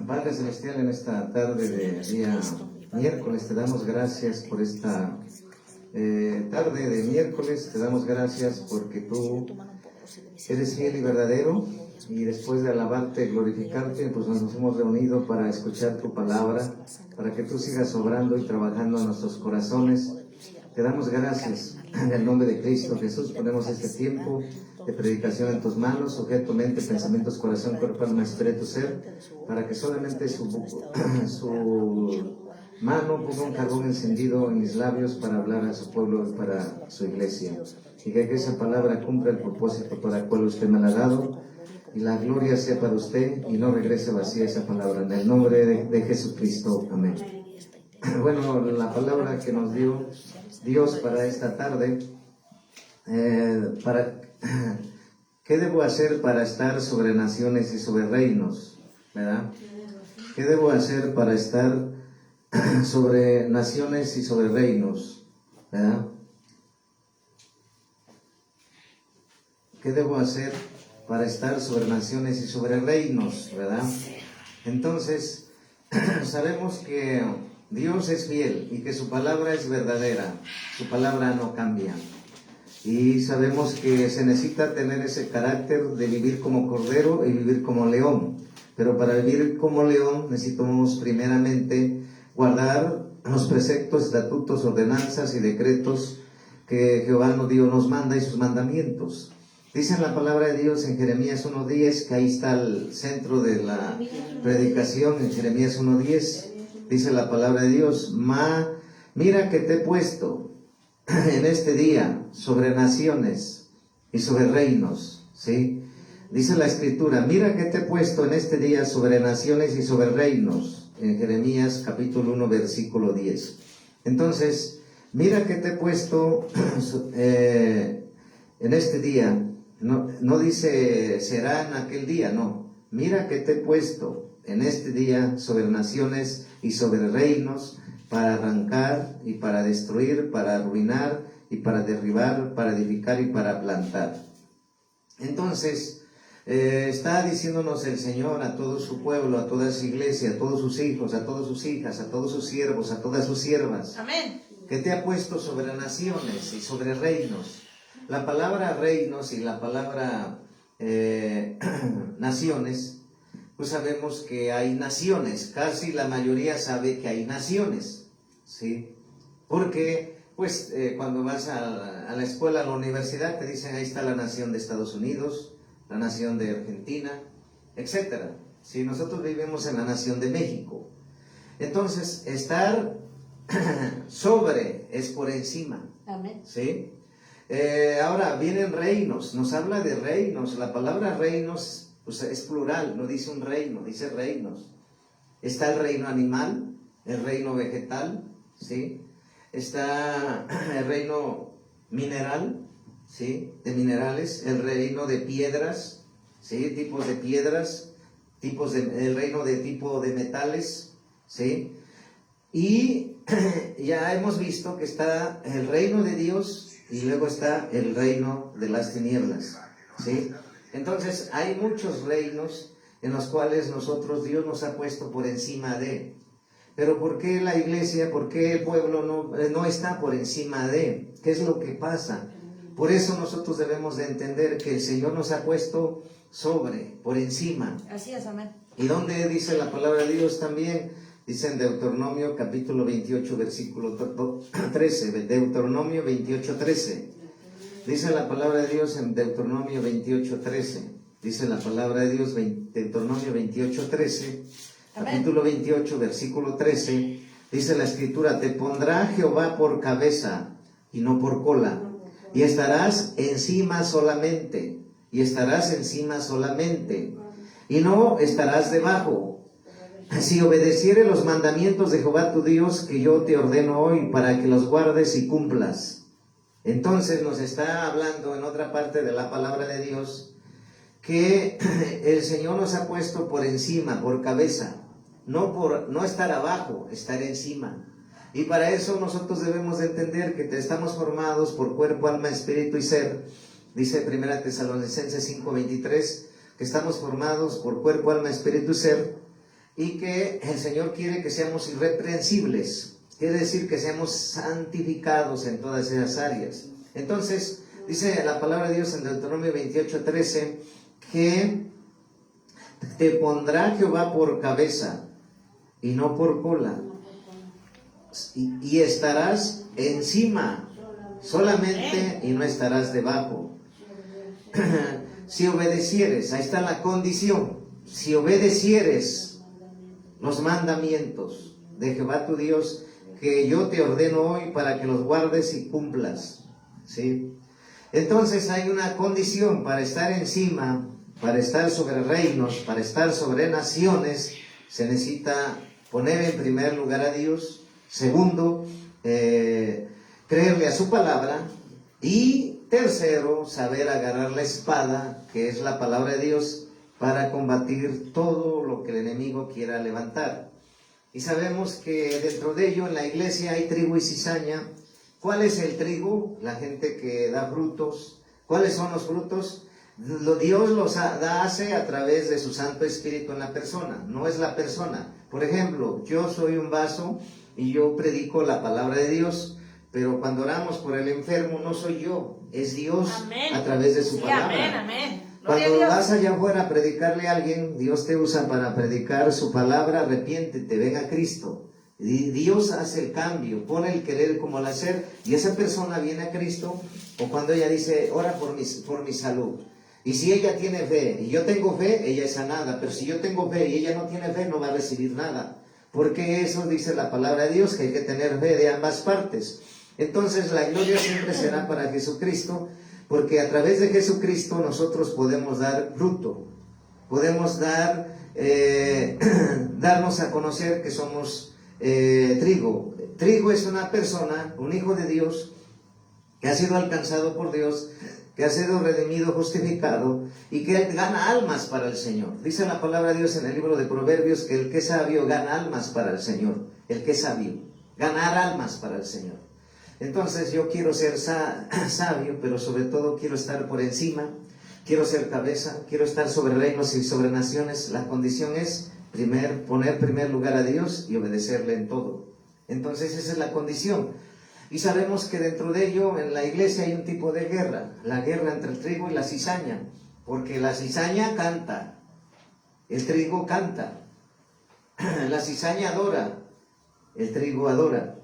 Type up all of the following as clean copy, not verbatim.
Padre Celestial, en esta tarde de día miércoles te damos gracias por esta tarde de miércoles. Te damos gracias porque tú eres fiel y verdadero, y después de alabarte y glorificarte, pues nos hemos reunido para escuchar tu palabra, para que tú sigas obrando y trabajando en nuestros corazones. Te damos gracias en el nombre de Cristo Jesús. Ponemos este tiempo de predicación en tus manos, sujeto, mente, pensamientos, corazón, cuerpo, alma, espíritu, ser, para que solamente su mano ponga un carbón encendido en mis labios para hablar a su pueblo y para su iglesia, y que esa palabra cumpla el propósito para el cual usted me la ha dado, y la gloria sea para usted y no regrese vacía esa palabra, en el nombre de Jesucristo, amén. Bueno, la palabra que nos dio Dios para esta tarde, ¿qué debo hacer para estar sobre naciones y sobre reinos? ¿Verdad? ¿Qué debo hacer para estar sobre naciones y sobre reinos? ¿Verdad? ¿Qué debo hacer para estar sobre naciones y sobre reinos? ¿Verdad? Entonces, sabemos que Dios es fiel y que su palabra es verdadera, su palabra no cambia. Y sabemos que se necesita tener ese carácter de vivir como cordero y vivir como león. Pero para vivir como león necesitamos primeramente guardar los preceptos, estatutos, ordenanzas y decretos que Jehová Dios nos manda y sus mandamientos. Dice en la palabra de Dios en Jeremías 1:10, que ahí está el centro de la predicación, en Jeremías 1:10, dice la palabra de Dios: mira que te he puesto en este día sobre naciones y sobre reinos, ¿sí? Dice la Escritura: mira que te he puesto en este día sobre naciones y sobre reinos, en Jeremías capítulo 1, versículo 10. Entonces, mira que te he puesto en este día. No dice será en aquel día, no. Mira que te he puesto en este día sobre naciones y sobre reinos, para arrancar y para destruir, para arruinar y para derribar, para edificar y para plantar. Entonces, está diciéndonos el Señor a todo su pueblo, a toda su iglesia, a todos sus hijos, a todas sus hijas, a todos sus siervos, a todas sus siervas. Amén. Que te ha puesto sobre naciones y sobre reinos. La palabra reinos y la palabra naciones, pues sabemos que hay naciones, casi la mayoría sabe que hay naciones, ¿sí? Porque, pues, cuando vas a la escuela, a la universidad, te dicen ahí está la nación de Estados Unidos, la nación de Argentina, etcétera. ¿Sí? Nosotros vivimos en la nación de México. Entonces, estar sobre es por encima. Amén. ¿Sí? Ahora vienen reinos, nos habla de reinos. La palabra reinos, pues, es plural, no dice un reino, dice reinos. Está el reino animal, el reino vegetal, ¿sí? Está el reino mineral, ¿sí? De minerales, el reino de piedras, ¿sí? Tipos de piedras, el reino de tipo de metales, ¿sí? Y ya hemos visto que está el reino de Dios y luego está el reino de las tinieblas, ¿sí? Entonces hay muchos reinos en los cuales Dios nos ha puesto por encima de. Pero ¿por qué la iglesia, por qué el pueblo no está por encima de? ¿Qué es lo que pasa? Por eso nosotros debemos de entender que el Señor nos ha puesto por encima. Así es, amén. ¿Y dónde dice la palabra de Dios también? Dice en Deuteronomio capítulo 28, versículo 13. Deuteronomio 28, 13. Dice la palabra de Dios en Deuteronomio 28, 13. Dice la palabra de Dios, Deuteronomio 28, 13. Capítulo 28, versículo 13. Dice la Escritura: te pondrá Jehová por cabeza y no por cola, y estarás encima solamente, y no estarás debajo. Si obedeciere los mandamientos de Jehová tu Dios, que yo te ordeno hoy, para que los guardes y cumplas. Entonces nos está hablando en otra parte de la palabra de Dios que el Señor nos ha puesto por encima, por cabeza, no estar abajo, estar encima. Y para eso nosotros debemos de entender que estamos formados por cuerpo, alma, espíritu y ser. Dice 1 Tesalonicenses 5:23 que estamos formados por cuerpo, alma, espíritu y ser. y que el Señor quiere que seamos irreprensibles. Quiere decir que seamos santificados en todas esas áreas. Entonces, dice la palabra de Dios en Deuteronomio 28:13, que te pondrá Jehová por cabeza y no por cola, y estarás encima solamente y no estarás debajo. Si obedecieres, ahí está la condición, si obedecieres los mandamientos de Jehová tu Dios, que yo te ordeno hoy para que los guardes y cumplas, ¿sí? Entonces hay una condición para estar encima, para estar sobre reinos, para estar sobre naciones. Se necesita poner en primer lugar a Dios. Segundo, creerle a su palabra. Y tercero, saber agarrar la espada, que es la palabra de Dios, para combatir todo lo que el enemigo quiera levantar. Y sabemos que dentro de ello, en la iglesia, hay trigo y cizaña. ¿Cuál es el trigo? La gente que da frutos. ¿Cuáles son los frutos? Dios los hace a través de su Santo Espíritu en la persona, no es la persona. Por ejemplo, yo soy un vaso y yo predico la palabra de Dios, pero cuando oramos por el enfermo no soy yo, es Dios. Amén. A través de su palabra. Amén. Cuando vas allá afuera a predicarle a alguien, Dios te usa para predicar su palabra. Arrepiéntete, ven a Cristo. Dios hace el cambio, pone el querer como el hacer, y esa persona viene a Cristo. O cuando ella dice, ora por mi salud. Y si ella tiene fe, y yo tengo fe, ella es sanada. Pero si yo tengo fe y ella no tiene fe, no va a recibir nada. Porque eso dice la palabra de Dios, que hay que tener fe de ambas partes. Entonces la gloria siempre será para Jesucristo, porque a través de Jesucristo nosotros podemos dar fruto. Podemos darnos a conocer que somos trigo. Trigo es una persona, un hijo de Dios, que ha sido alcanzado por Dios, que ha sido redimido, justificado, y que gana almas para el Señor. Dice la palabra de Dios en el libro de Proverbios que el que es sabio gana almas para el Señor. El que es sabio, ganar almas para el Señor. Entonces yo quiero ser sabio, pero sobre todo quiero estar por encima, quiero ser cabeza, quiero estar sobre reinos y sobre naciones. La condición es poner primer lugar a Dios y obedecerle en todo. Entonces esa es la condición. Y sabemos que dentro de ello, en la iglesia hay un tipo de guerra, la guerra entre el trigo y la cizaña, porque la cizaña canta, el trigo canta, la cizaña adora, el trigo adora,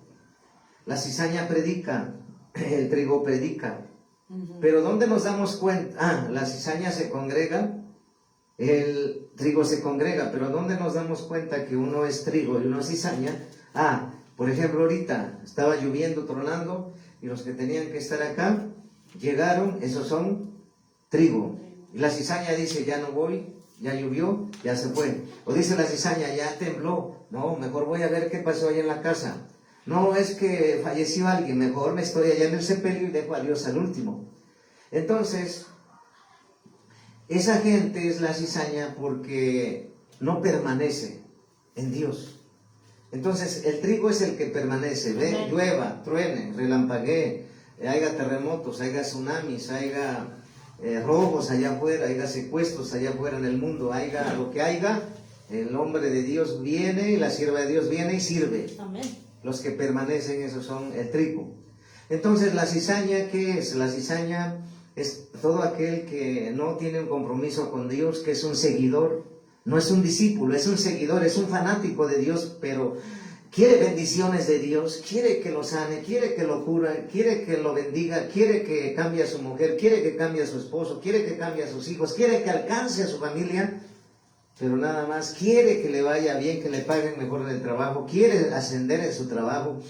la cizaña predica, el trigo predica. Pero ¿dónde nos damos cuenta? La cizaña se congrega, el trigo se congrega, pero ¿dónde nos damos cuenta que uno es trigo y uno es cizaña? Por ejemplo, ahorita estaba lloviendo, tronando, y los que tenían que estar acá llegaron, esos son trigo. Y la cizaña dice, ya no voy, ya llovió, ya se fue. O dice la cizaña, ya tembló, no, mejor voy a ver qué pasó ahí en la casa. No, es que falleció alguien, mejor me estoy allá en el sepelio y dejo a Dios al último. Entonces, esa gente es la cizaña porque no permanece en Dios. Entonces, el trigo es el que permanece, llueva, truene, relampaguee, haya terremotos, haya tsunamis, haya robos allá afuera, haya secuestros allá afuera en el mundo, haya lo que haya, el hombre de Dios viene y la sierva de Dios viene y sirve. Amén. Los que permanecen, esos son el trigo. Entonces, la cizaña, ¿qué es? La cizaña es todo aquel que no tiene un compromiso con Dios, que es un seguidor. No es un discípulo, es un seguidor, es un fanático de Dios, pero quiere bendiciones de Dios, quiere que lo sane, quiere que lo cure, quiere que lo bendiga, quiere que cambie a su mujer, quiere que cambie a su esposo, quiere que cambie a sus hijos, quiere que alcance a su familia, pero nada más quiere que le vaya bien, que le paguen mejor en el trabajo, quiere ascender en su trabajo,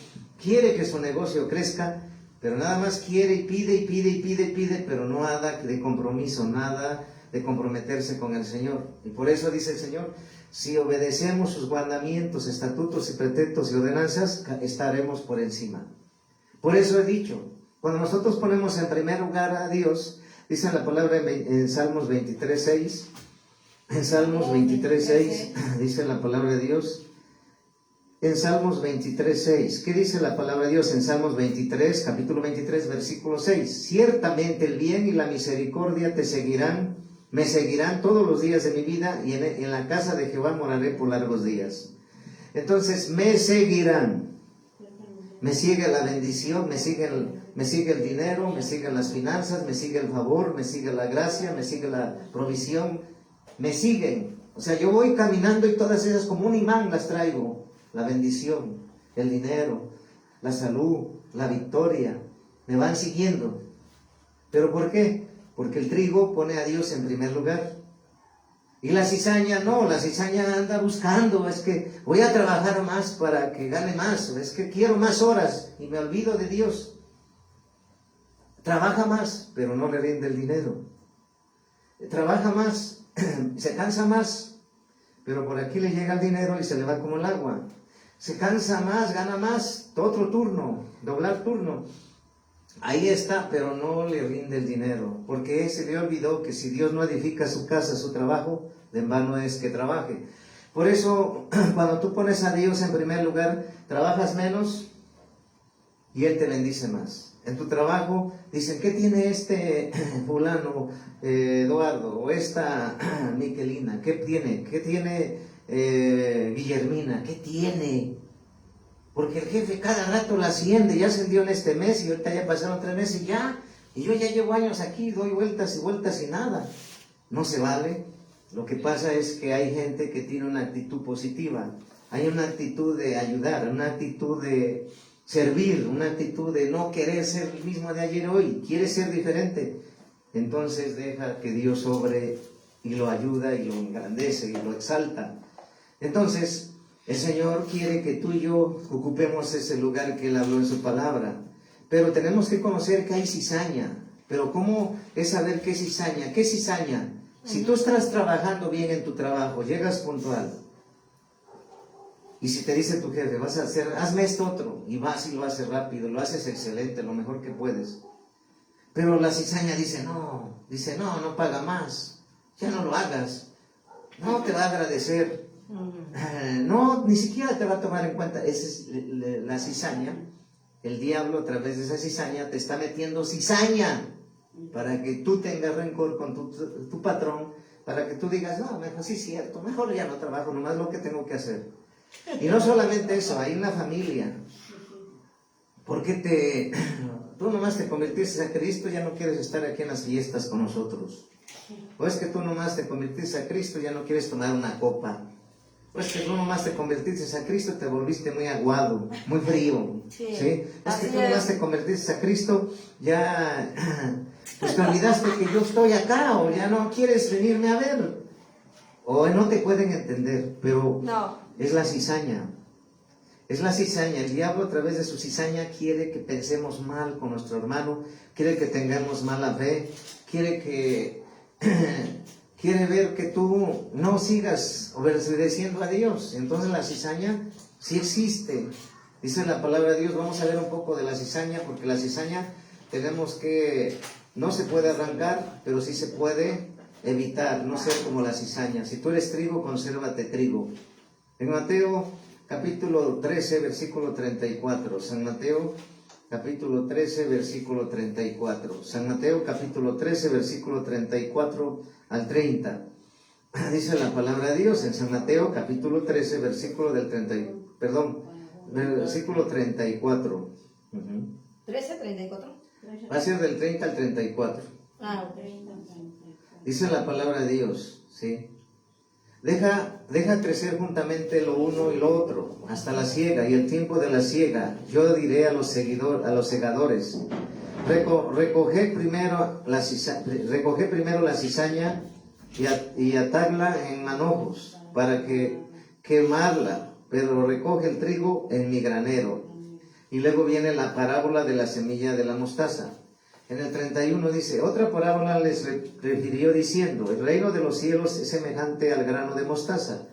quiere que su negocio crezca, pero nada más quiere y pide, pero no nada de compromiso, nada de comprometerse con el Señor. Y por eso dice el Señor, si obedecemos sus mandamientos, estatutos y preceptos y ordenanzas, estaremos por encima. Por eso he dicho, cuando nosotros ponemos en primer lugar a Dios, dice la palabra en Salmos 23:6, en Salmos 23:6, dice la palabra de Dios, en Salmos 23:6, ¿qué dice la palabra de Dios en Salmos 23, capítulo 23, versículo 6? Ciertamente el bien y la misericordia te seguirán Me seguirán todos los días de mi vida y en la casa de Jehová moraré por largos días. Entonces, me seguirán. Me sigue la bendición, me sigue el dinero, me siguen las finanzas, me sigue el favor, me sigue la gracia, me sigue la provisión, me siguen. O sea, yo voy caminando y todas esas como un imán las traigo. La bendición, el dinero, la salud, la victoria, me van siguiendo. ¿Pero por qué? Porque el trigo pone a Dios en primer lugar. Y la cizaña no, la cizaña anda buscando, es que voy a trabajar más para que gane más, es que quiero más horas y me olvido de Dios. Trabaja más, pero no le rinde el dinero. Trabaja más, se cansa más, pero por aquí le llega el dinero y se le va como el agua. Se cansa más, gana más, otro turno, doblar turno. Ahí está, pero no le rinde el dinero, porque se le olvidó que si Dios no edifica su casa, su trabajo, de en vano es que trabaje. Por eso, cuando tú pones a Dios en primer lugar, trabajas menos y Él te bendice más. En tu trabajo dicen, ¿qué tiene este fulano, Eduardo, o esta Miquelina? ¿Qué tiene? ¿Qué tiene Guillermina? ¿Qué tiene? Porque el jefe cada rato la asciende, ya ascendió en este mes y ahorita ya pasaron 3 meses y ya. Y yo ya llevo años aquí, doy vueltas y vueltas y nada. No se vale. Lo que pasa es que hay gente que tiene una actitud positiva. Hay una actitud de ayudar, una actitud de servir, una actitud de no querer ser el mismo de ayer hoy. Quiere ser diferente. Entonces deja que Dios obre y lo ayuda y lo engrandece y lo exalta. Entonces, el Señor quiere que tú y yo ocupemos ese lugar que Él habló en su palabra. Pero tenemos que conocer que hay cizaña. Pero ¿cómo es saber qué es cizaña? ¿Qué es cizaña? Si tú estás trabajando bien en tu trabajo, llegas puntual. Y si te dice tu jefe, vas a hacer, hazme esto otro. Y vas y lo haces rápido, lo haces excelente, lo mejor que puedes. Pero la cizaña dice, no, no paga más. Ya no lo hagas. No te va a agradecer. No, ni siquiera te va a tomar en cuenta. Esa es la cizaña. El diablo a través de esa cizaña te está metiendo cizaña para que tú tengas rencor con tu patrón, para que tú digas, no, mejor sí es cierto, mejor ya no trabajo, nomás lo que tengo que hacer. Y no solamente eso, hay una familia. Porque tú nomás te convertiste a Cristo, ya no quieres estar aquí en las fiestas con nosotros. O es que tú nomás te convertiste a Cristo, ya no quieres tomar una copa. Pues que tú nomás te convertiste a Cristo, te volviste muy aguado, muy frío. ¿Sí? Es que tú nomás te convertiste a Cristo, ya pues te olvidaste que yo estoy acá, o ya no quieres venirme a ver. O no te pueden entender, pero no. Es la cizaña. Es la cizaña. El diablo a través de su cizaña quiere que pensemos mal con nuestro hermano, quiere que tengamos mala fe, quiere ver que tú no sigas obedeciendo a Dios. Entonces la cizaña sí existe. Dice la palabra de Dios, vamos a ver un poco de la cizaña, porque la cizaña tenemos que, no se puede arrancar, pero sí se puede evitar, no ser como la cizaña. Si tú eres trigo, consérvate trigo. En Mateo capítulo 13, versículo 34. San Mateo capítulo 13, versículo 34. San Mateo capítulo 13, versículo 34 al 30. Dice la palabra de Dios en San Mateo capítulo 13, versículo versículo 34. 13, 34. Va a ser del 30 al 34. Ok. Dice la palabra de Dios, ¿sí? Deja crecer juntamente lo uno y lo otro, hasta la siega y el tiempo de la siega. Yo diré a los segadores, recoge primero la cizaña y atarla en manojos para que quemarla, pero recoge el trigo en mi granero. Y luego viene la parábola de la semilla de la mostaza. En el 31 dice, otra parábola les refirió diciendo, el reino de los cielos es semejante al grano de mostaza,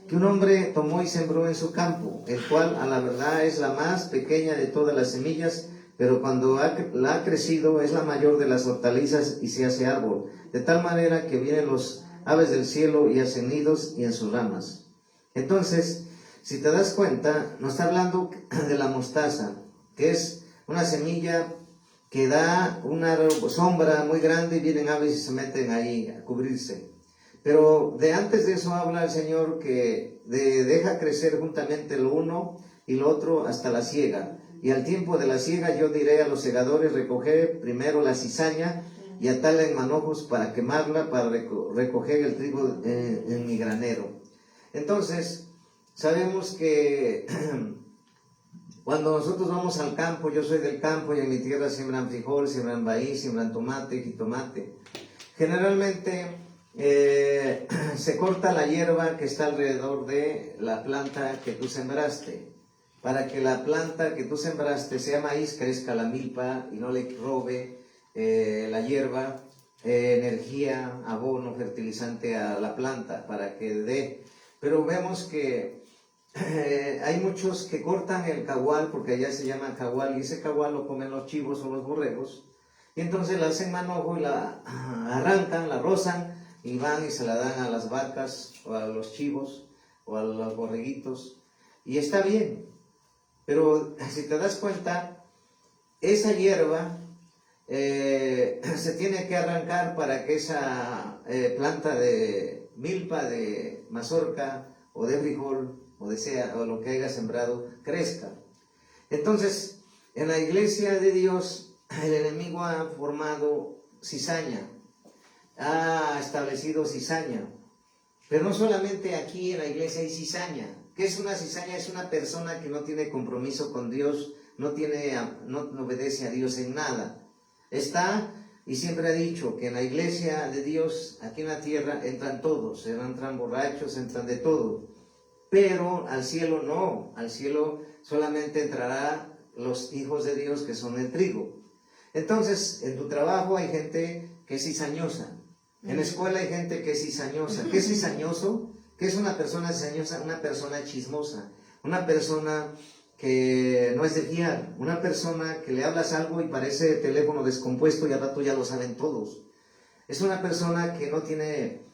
que un hombre tomó y sembró en su campo, el cual a la verdad es la más pequeña de todas las semillas, pero cuando la ha crecido es la mayor de las hortalizas y se hace árbol, de tal manera que vienen los aves del cielo y hacen nidos y en sus ramas. Entonces, si te das cuenta, nos está hablando de la mostaza, que es una semilla que da una sombra muy grande y vienen aves y se meten ahí a cubrirse. Pero de antes de eso habla el Señor que deja crecer juntamente lo uno y lo otro hasta la siega. Y al tiempo de la siega yo diré a los segadores, recoger primero la cizaña y atarla en manojos para quemarla, para recoger el trigo en mi granero. Entonces, sabemos que cuando nosotros vamos al campo, yo soy del campo y en mi tierra siembran frijol, siembran maíz, siembran tomate, jitomate. Generalmente se corta la hierba que está alrededor de la planta que tú sembraste. Para que la planta que tú sembraste, sea maíz, crezca la milpa y no le robe la hierba energía, abono, fertilizante a la planta para que dé. Pero vemos que hay muchos que cortan el cagual, porque allá se llama cagual, y ese cagual lo comen los chivos o los borregos, y entonces la hacen manojo y la arrancan, la rozan, y van y se la dan a las vacas, o a los chivos, o a los borreguitos, y está bien. Pero si te das cuenta, esa hierba se tiene que arrancar para que esa planta de milpa, de mazorca, o de frijol, o lo que haya sembrado, crezca. Entonces, en la iglesia de Dios, el enemigo ha formado cizaña, ha establecido cizaña. Pero no solamente aquí en la iglesia hay cizaña. ¿Qué es una cizaña? Es una persona que no tiene compromiso con Dios, no obedece a Dios en nada. Está, y siempre ha dicho que en la iglesia de Dios, aquí en la tierra, entran todos, entran borrachos, entran de todo. Pero al cielo no, al cielo solamente entrarán los hijos de Dios que son el trigo. Entonces, en tu trabajo hay gente que es cizañosa. En la escuela hay gente que es cizañosa. ¿Qué es cizañoso? ¿Qué es una persona cizañosa? Una persona chismosa, una persona que no es de fiar, una persona que le hablas algo y parece teléfono descompuesto y al rato ya lo saben todos. Es una persona que no tiene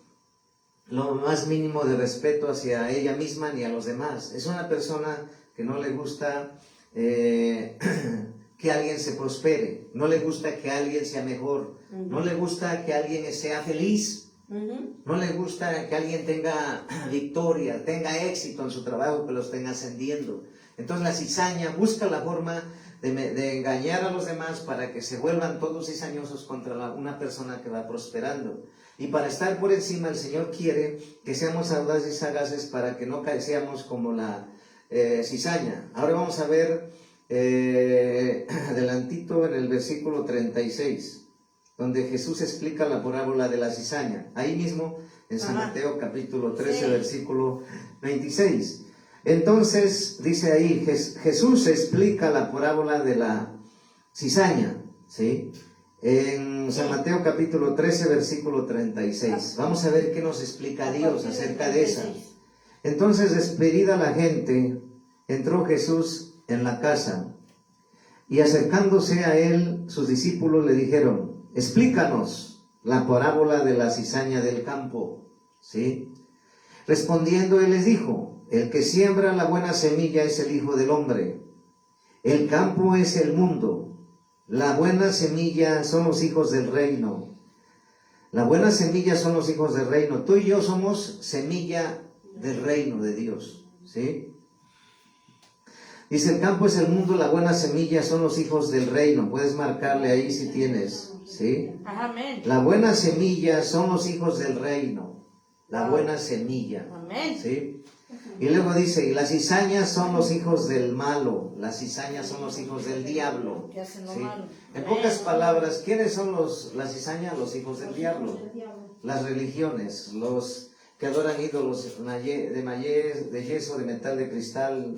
lo más mínimo de respeto hacia ella misma ni a los demás. Es una persona que no le gusta que alguien se prospere, no le gusta que alguien sea mejor, no le gusta que alguien sea feliz, no le gusta que alguien tenga victoria, tenga éxito en su trabajo, que lo estén ascendiendo. Entonces la cizaña busca la forma de engañar a los demás para que se vuelvan todos cizañosos contra una persona que va prosperando. Y para estar por encima, el Señor quiere que seamos audaces y sagaces para que no seamos como la cizaña. Ahora vamos a ver adelantito en el versículo 36, donde Jesús explica la parábola de la cizaña. Ahí mismo en San Mateo capítulo 13, versículo 26. Entonces, dice ahí, Jesús explica la parábola de la cizaña, ¿sí? En San Mateo capítulo 13, versículo 36. Vamos a ver qué nos explica Dios acerca de esa. Entonces, despedida la gente, entró Jesús en la casa, y acercándose a él, sus discípulos le dijeron, explícanos la parábola de la cizaña del campo, ¿sí? Respondiendo él les dijo, el que siembra la buena semilla es el Hijo del Hombre. El campo es el mundo. La buena semilla son los hijos del reino. La buena semilla son los hijos del reino. Tú y yo somos semilla del reino de Dios, ¿sí? Dice, el campo es el mundo, la buena semilla son los hijos del reino. Puedes marcarle ahí si tienes, ¿sí? Amén. La buena semilla son los hijos del reino. La buena semilla, Amén. ¿sí? Y luego dice, y las cizañas son los hijos del malo, las cizañas son los hijos del diablo. Que hacen lo ¿Sí? malo. En pocas palabras, ¿quiénes son las cizañas? Los hijos del diablo. Las religiones, los que adoran ídolos de yeso, de metal, de cristal,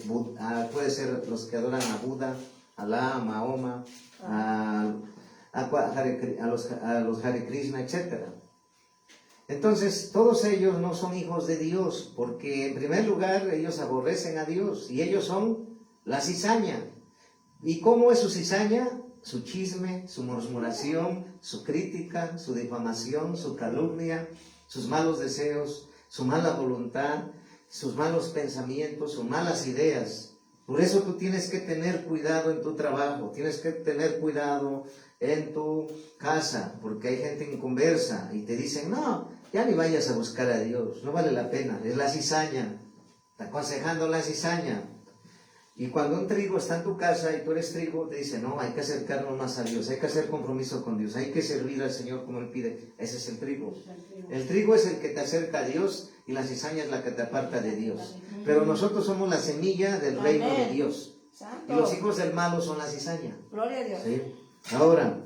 puede ser los que adoran a Buda, Alá, a Mahoma, a los Hare Krishna, etc. Entonces, todos ellos no son hijos de Dios, porque en primer lugar ellos aborrecen a Dios, y ellos son la cizaña. ¿Y cómo es su cizaña? Su chisme, su murmuración, su crítica, su difamación, su calumnia, sus malos deseos, su mala voluntad, sus malos pensamientos, sus malas ideas. Por eso tú tienes que tener cuidado en tu trabajo, tienes que tener cuidado en tu casa, porque hay gente inconversa y te dicen, no, ya ni vayas a buscar a Dios, no vale la pena, es la cizaña, está aconsejando la cizaña. Y cuando un trigo está en tu casa y tú eres trigo, te dice, no, hay que acercarnos más a Dios, hay que hacer compromiso con Dios, hay que servir al Señor como Él pide. Ese es el trigo. El trigo es el que te acerca a Dios y la cizaña es la que te aparta de Dios. Pero nosotros somos la semilla del reino de Dios. Santo. Y los hijos del malo son la cizaña. Gloria a Dios. ¿Sí? Ahora,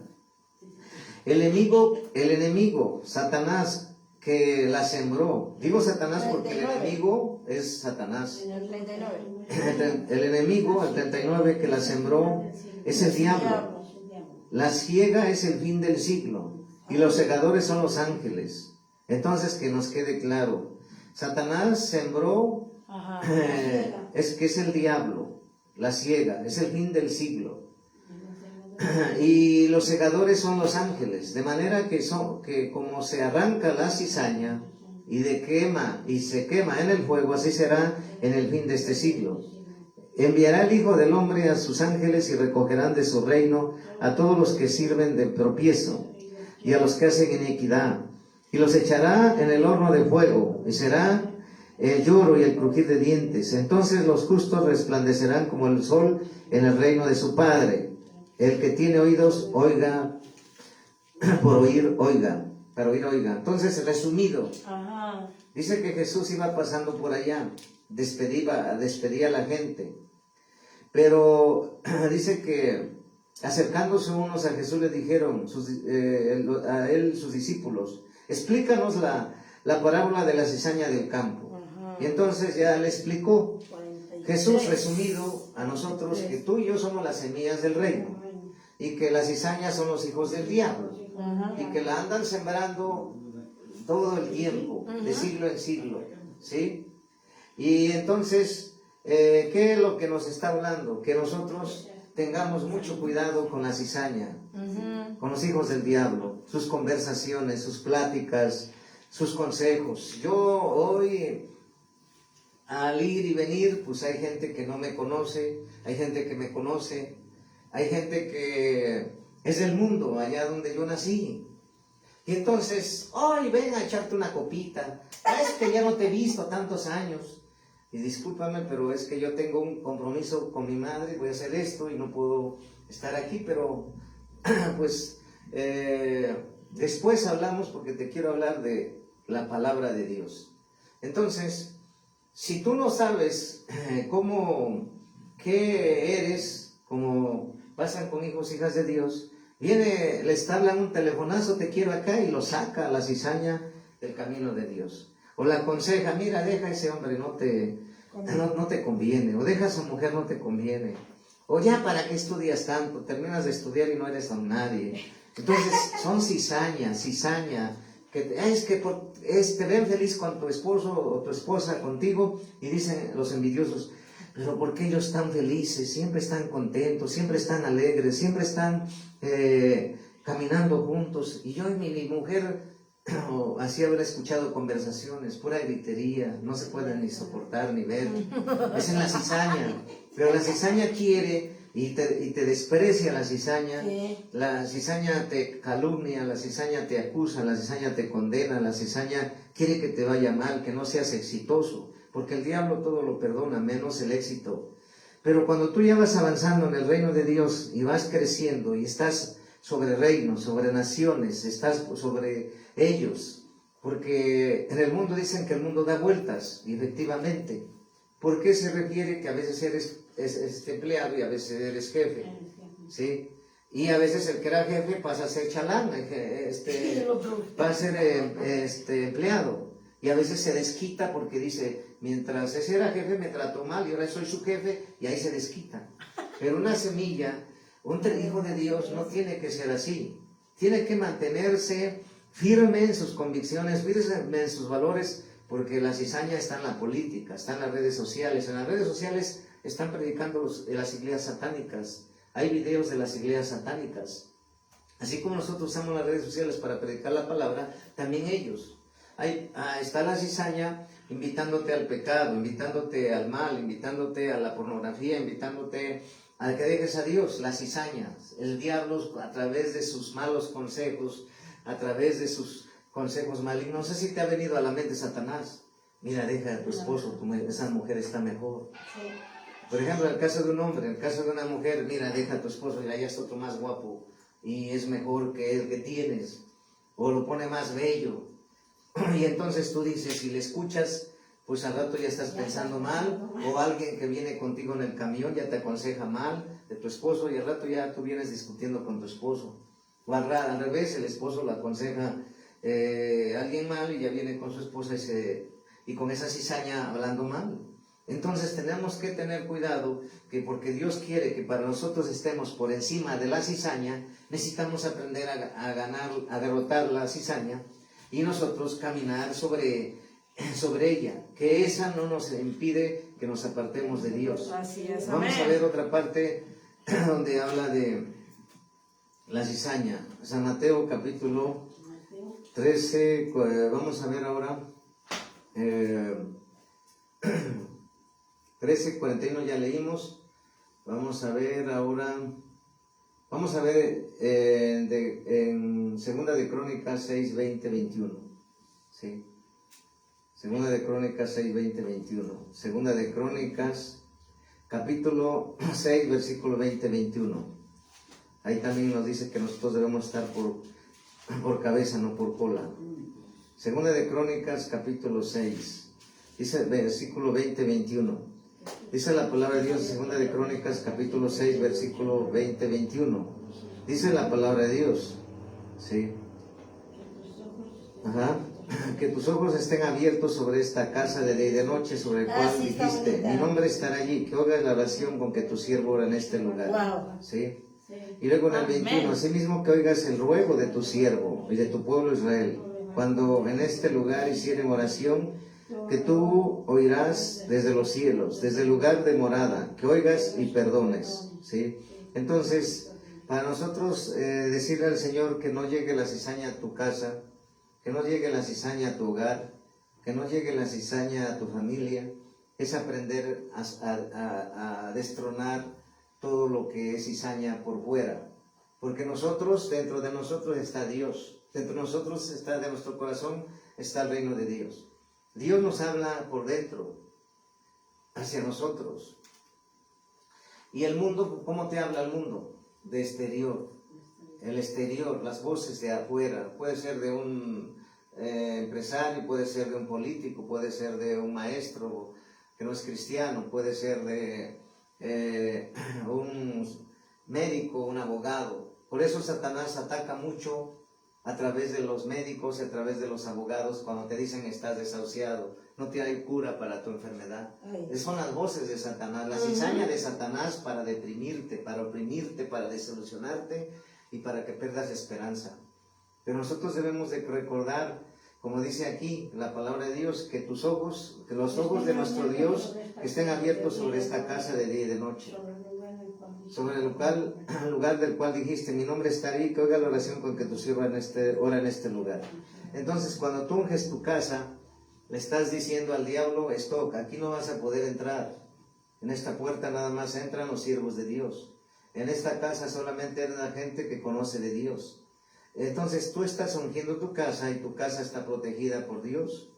el enemigo, Satanás, que la sembró. Digo Satanás porque el 39. enemigo es Satanás. En el 39. El enemigo, el 39, que la sembró, es el diablo. La siega es el fin del siglo. Y los segadores son los ángeles. Entonces, que nos quede claro. Satanás sembró, Ajá. es que es el diablo. La siega, es el fin del siglo. Y los segadores son los ángeles, de manera que como se arranca la cizaña y se quema en el fuego, así será en el fin de este siglo. Enviará el Hijo del Hombre a sus ángeles y recogerán de su reino a todos los que sirven de tropiezo y a los que hacen iniquidad, y los echará en el horno de fuego, y será el lloro y el crujir de dientes. Entonces los justos resplandecerán como el sol en el reino de su Padre. El que tiene oídos, oiga, por oír, oiga, para oír, oiga. Entonces, resumido, Ajá. dice que Jesús iba pasando por allá, despedía a la gente, pero dice que acercándose unos a Jesús le dijeron, a él sus discípulos, explícanos la parábola de la cizaña del campo. Ajá. Y entonces ya le explicó 43. Jesús, resumido a nosotros, que tú y yo somos las semillas del reino, y que las cizañas son los hijos del diablo, Ajá. y que la andan sembrando todo el tiempo, de siglo en siglo, ¿sí? Y entonces, ¿qué es lo que nos está hablando? Que nosotros tengamos mucho cuidado con la cizaña, con los hijos del diablo, sus conversaciones, sus pláticas, sus consejos. Yo hoy, al ir y venir, pues hay gente que no me conoce, hay gente que me conoce, hay gente que es del mundo, allá donde yo nací. Y entonces, hoy ven a echarte una copita. Es que ya no te he visto tantos años. Y discúlpame, pero es que yo tengo un compromiso con mi madre, voy a hacer esto y no puedo estar aquí, pero pues después hablamos porque te quiero hablar de la palabra de Dios. Entonces, si tú no sabes qué eres, como pasan con hijos, hijas de Dios, viene, les hablan un telefonazo, te quiero acá, y lo saca a la cizaña del camino de Dios. O la aconseja, mira, deja a ese hombre, no te conviene. O deja a esa mujer, no te conviene. O ya, ¿para qué estudias tanto? Terminas de estudiar y no eres don nadie. Entonces, son cizaña, es que te ven feliz con tu esposo o tu esposa contigo, y dicen los envidiosos, pero ¿por qué ellos están felices? Siempre están contentos, siempre están alegres, siempre están caminando juntos. Y yo y mi mujer, así habrá escuchado conversaciones, pura gritería, no se pueden ni soportar ni ver. Es en la cizaña, pero la cizaña quiere y te desprecia la cizaña. Sí. La cizaña te calumnia, la cizaña te acusa, la cizaña te condena, la cizaña quiere que te vaya mal, que no seas exitoso. Porque el diablo todo lo perdona, menos el éxito. Pero cuando tú ya vas avanzando en el reino de Dios y vas creciendo y estás sobre reinos, sobre naciones, estás sobre ellos, porque en el mundo dicen que el mundo da vueltas, y efectivamente. ¿Por qué se refiere que a veces eres empleado y a veces eres jefe? ¿Sí? Y a veces el que era jefe pasa a ser chalán, va a ser empleado. Y a veces se desquita porque dice, mientras ese era jefe me trató mal y ahora soy su jefe, y ahí se desquita. Pero una semilla, un hijo de Dios no tiene que ser así. Tiene que mantenerse firme en sus convicciones, firme en sus valores, porque la cizaña está en la política, está en las redes sociales. En las redes sociales están predicando las iglesias satánicas. Hay videos de las iglesias satánicas. Así como nosotros usamos las redes sociales para predicar la palabra, también ellos. Está la cizaña invitándote al pecado, invitándote al mal, invitándote a la pornografía, invitándote al que dejes a Dios, la cizaña. El diablo, a través de sus malos consejos, a través de sus consejos malignos, no sé si te ha venido a la mente Satanás. Mira, deja a tu esposo, esa mujer está mejor. Sí. Por ejemplo, en el caso de un hombre, en el caso de una mujer, mira, deja a tu esposo, mira, ya está otro más guapo y es mejor que el que tienes, o lo pone más bello. Y entonces tú dices, si le escuchas, pues al rato ya estás pensando mal, o alguien que viene contigo en el camión ya te aconseja mal de tu esposo y al rato ya tú vienes discutiendo con tu esposo. O al revés, el esposo lo aconseja a alguien mal y ya viene con su esposa y con esa cizaña hablando mal. Entonces tenemos que tener cuidado que porque Dios quiere que para nosotros estemos por encima de la cizaña, necesitamos aprender a derrotar la cizaña y nosotros caminar sobre ella, que esa no nos impide que nos apartemos de Dios. Así es, Vamos amén. a ver otra parte donde habla de la cizaña. San Mateo capítulo 13, vamos a ver ahora 13:41 ya leímos. Vamos a ver ahora, vamos a ver en Segunda de Crónicas 6, 20, 21. ¿Sí? Segunda de Crónicas 6, 20, 21. Segunda de Crónicas capítulo 6, versículo 20, 21. Ahí también nos dice que nosotros debemos estar por cabeza, no por cola. Segunda de Crónicas capítulo 6, dice versículo 20, 21. Dice la palabra de Dios, segunda de Crónicas, capítulo 6, versículo 20, 21. Dice la palabra de Dios, ¿sí? Ajá. Que tus ojos estén abiertos sobre esta casa de día y de noche, sobre el cual sí, está dijiste, bonita. mi nombre estará allí, que oigas la oración con que tu siervo ora en este lugar. Wow. ¿Sí? Sí. Y luego en el Amén. 21, asimismo que oigas el ruego de tu siervo y de tu pueblo Israel, cuando en este lugar hicieren oración, que tú oirás desde los cielos, desde el lugar de morada, que oigas y perdones, ¿sí? Entonces, para nosotros decirle al Señor que no llegue la cizaña a tu casa, que no llegue la cizaña a tu hogar, que no llegue la cizaña a tu familia, es aprender a destronar todo lo que es cizaña por fuera, porque nosotros, dentro de nosotros está Dios, dentro de nosotros está, de nuestro corazón está el reino de Dios. Dios nos habla por dentro, hacia nosotros. ¿Y el mundo? ¿Cómo te habla el mundo? De exterior. El exterior, las voces de afuera. Puede ser de un empresario, puede ser de un político, puede ser de un maestro que no es cristiano, puede ser de un médico, un abogado. Por eso Satanás ataca mucho a través de los médicos, a través de los abogados, cuando te dicen estás desahuciado, no te hay cura para tu enfermedad. Son las voces de Satanás, la cizaña de Satanás para deprimirte, para oprimirte, para desilusionarte y para que pierdas esperanza. Pero nosotros debemos de recordar, como dice aquí la palabra de Dios, que tus ojos, que los ojos de nuestro Dios estén abiertos sobre esta casa de día y de noche. Sobre el lugar del cual dijiste, mi nombre está ahí, que oiga la oración con que tu siervo ora en este lugar. Entonces, cuando tú unges tu casa, le estás diciendo al diablo, stop, aquí no vas a poder entrar. En esta puerta nada más entran los siervos de Dios. En esta casa solamente entra la gente que conoce de Dios. Entonces, tú estás ungiendo tu casa y tu casa está protegida por Dios.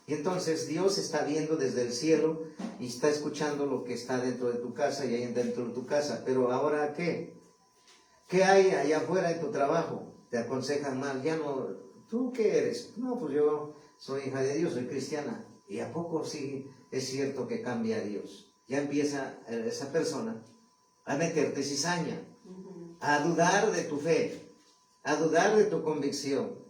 Y entonces Dios está viendo desde el cielo y está escuchando lo que está dentro de tu casa y ahí dentro de tu casa. Pero ahora, ¿qué? ¿Qué hay allá afuera en tu trabajo? Te aconsejan mal, ya no, ¿tú qué eres? No, pues yo soy hija de Dios, soy cristiana. ¿Y a poco sí es cierto que cambia a Dios? Ya empieza esa persona a meterte cizaña, a dudar de tu fe, a dudar de tu convicción,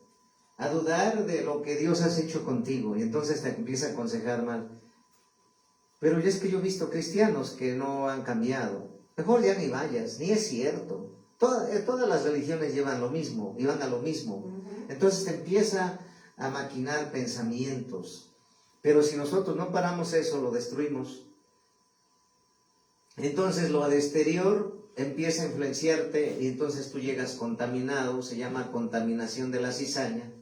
a dudar de lo que Dios has hecho contigo, y entonces te empieza a aconsejar mal. Pero ya es que yo he visto cristianos que no han cambiado. Mejor ya ni vayas, ni es cierto. Todas las religiones llevan lo mismo, y van a lo mismo. Entonces te empieza a maquinar pensamientos. Pero si nosotros no paramos eso, lo destruimos. Entonces lo de exterior empieza a influenciarte y entonces tú llegas contaminado, se llama contaminación de la cizaña.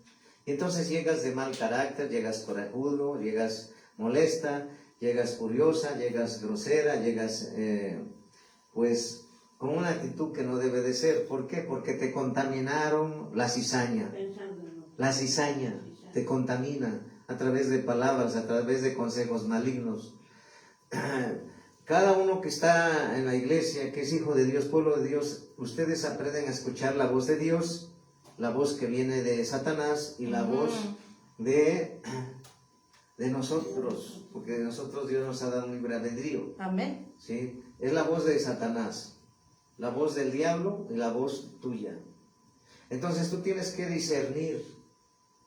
Y entonces llegas de mal carácter, llegas corajudo, llegas molesta, llegas furiosa, llegas grosera, llegas pues con una actitud que no debe de ser. ¿Por qué? Porque te contaminaron la cizaña. La cizaña te contamina a través de palabras, a través de consejos malignos. Cada uno que está en la iglesia, que es hijo de Dios, pueblo de Dios, ustedes aprenden a escuchar la voz de Dios, la voz que viene de Satanás y la voz de nosotros, porque de nosotros Dios nos ha dado un libre albedrío. Amén. ¿Sí? Es la voz de Satanás, la voz del diablo y la voz tuya. Entonces tú tienes que discernir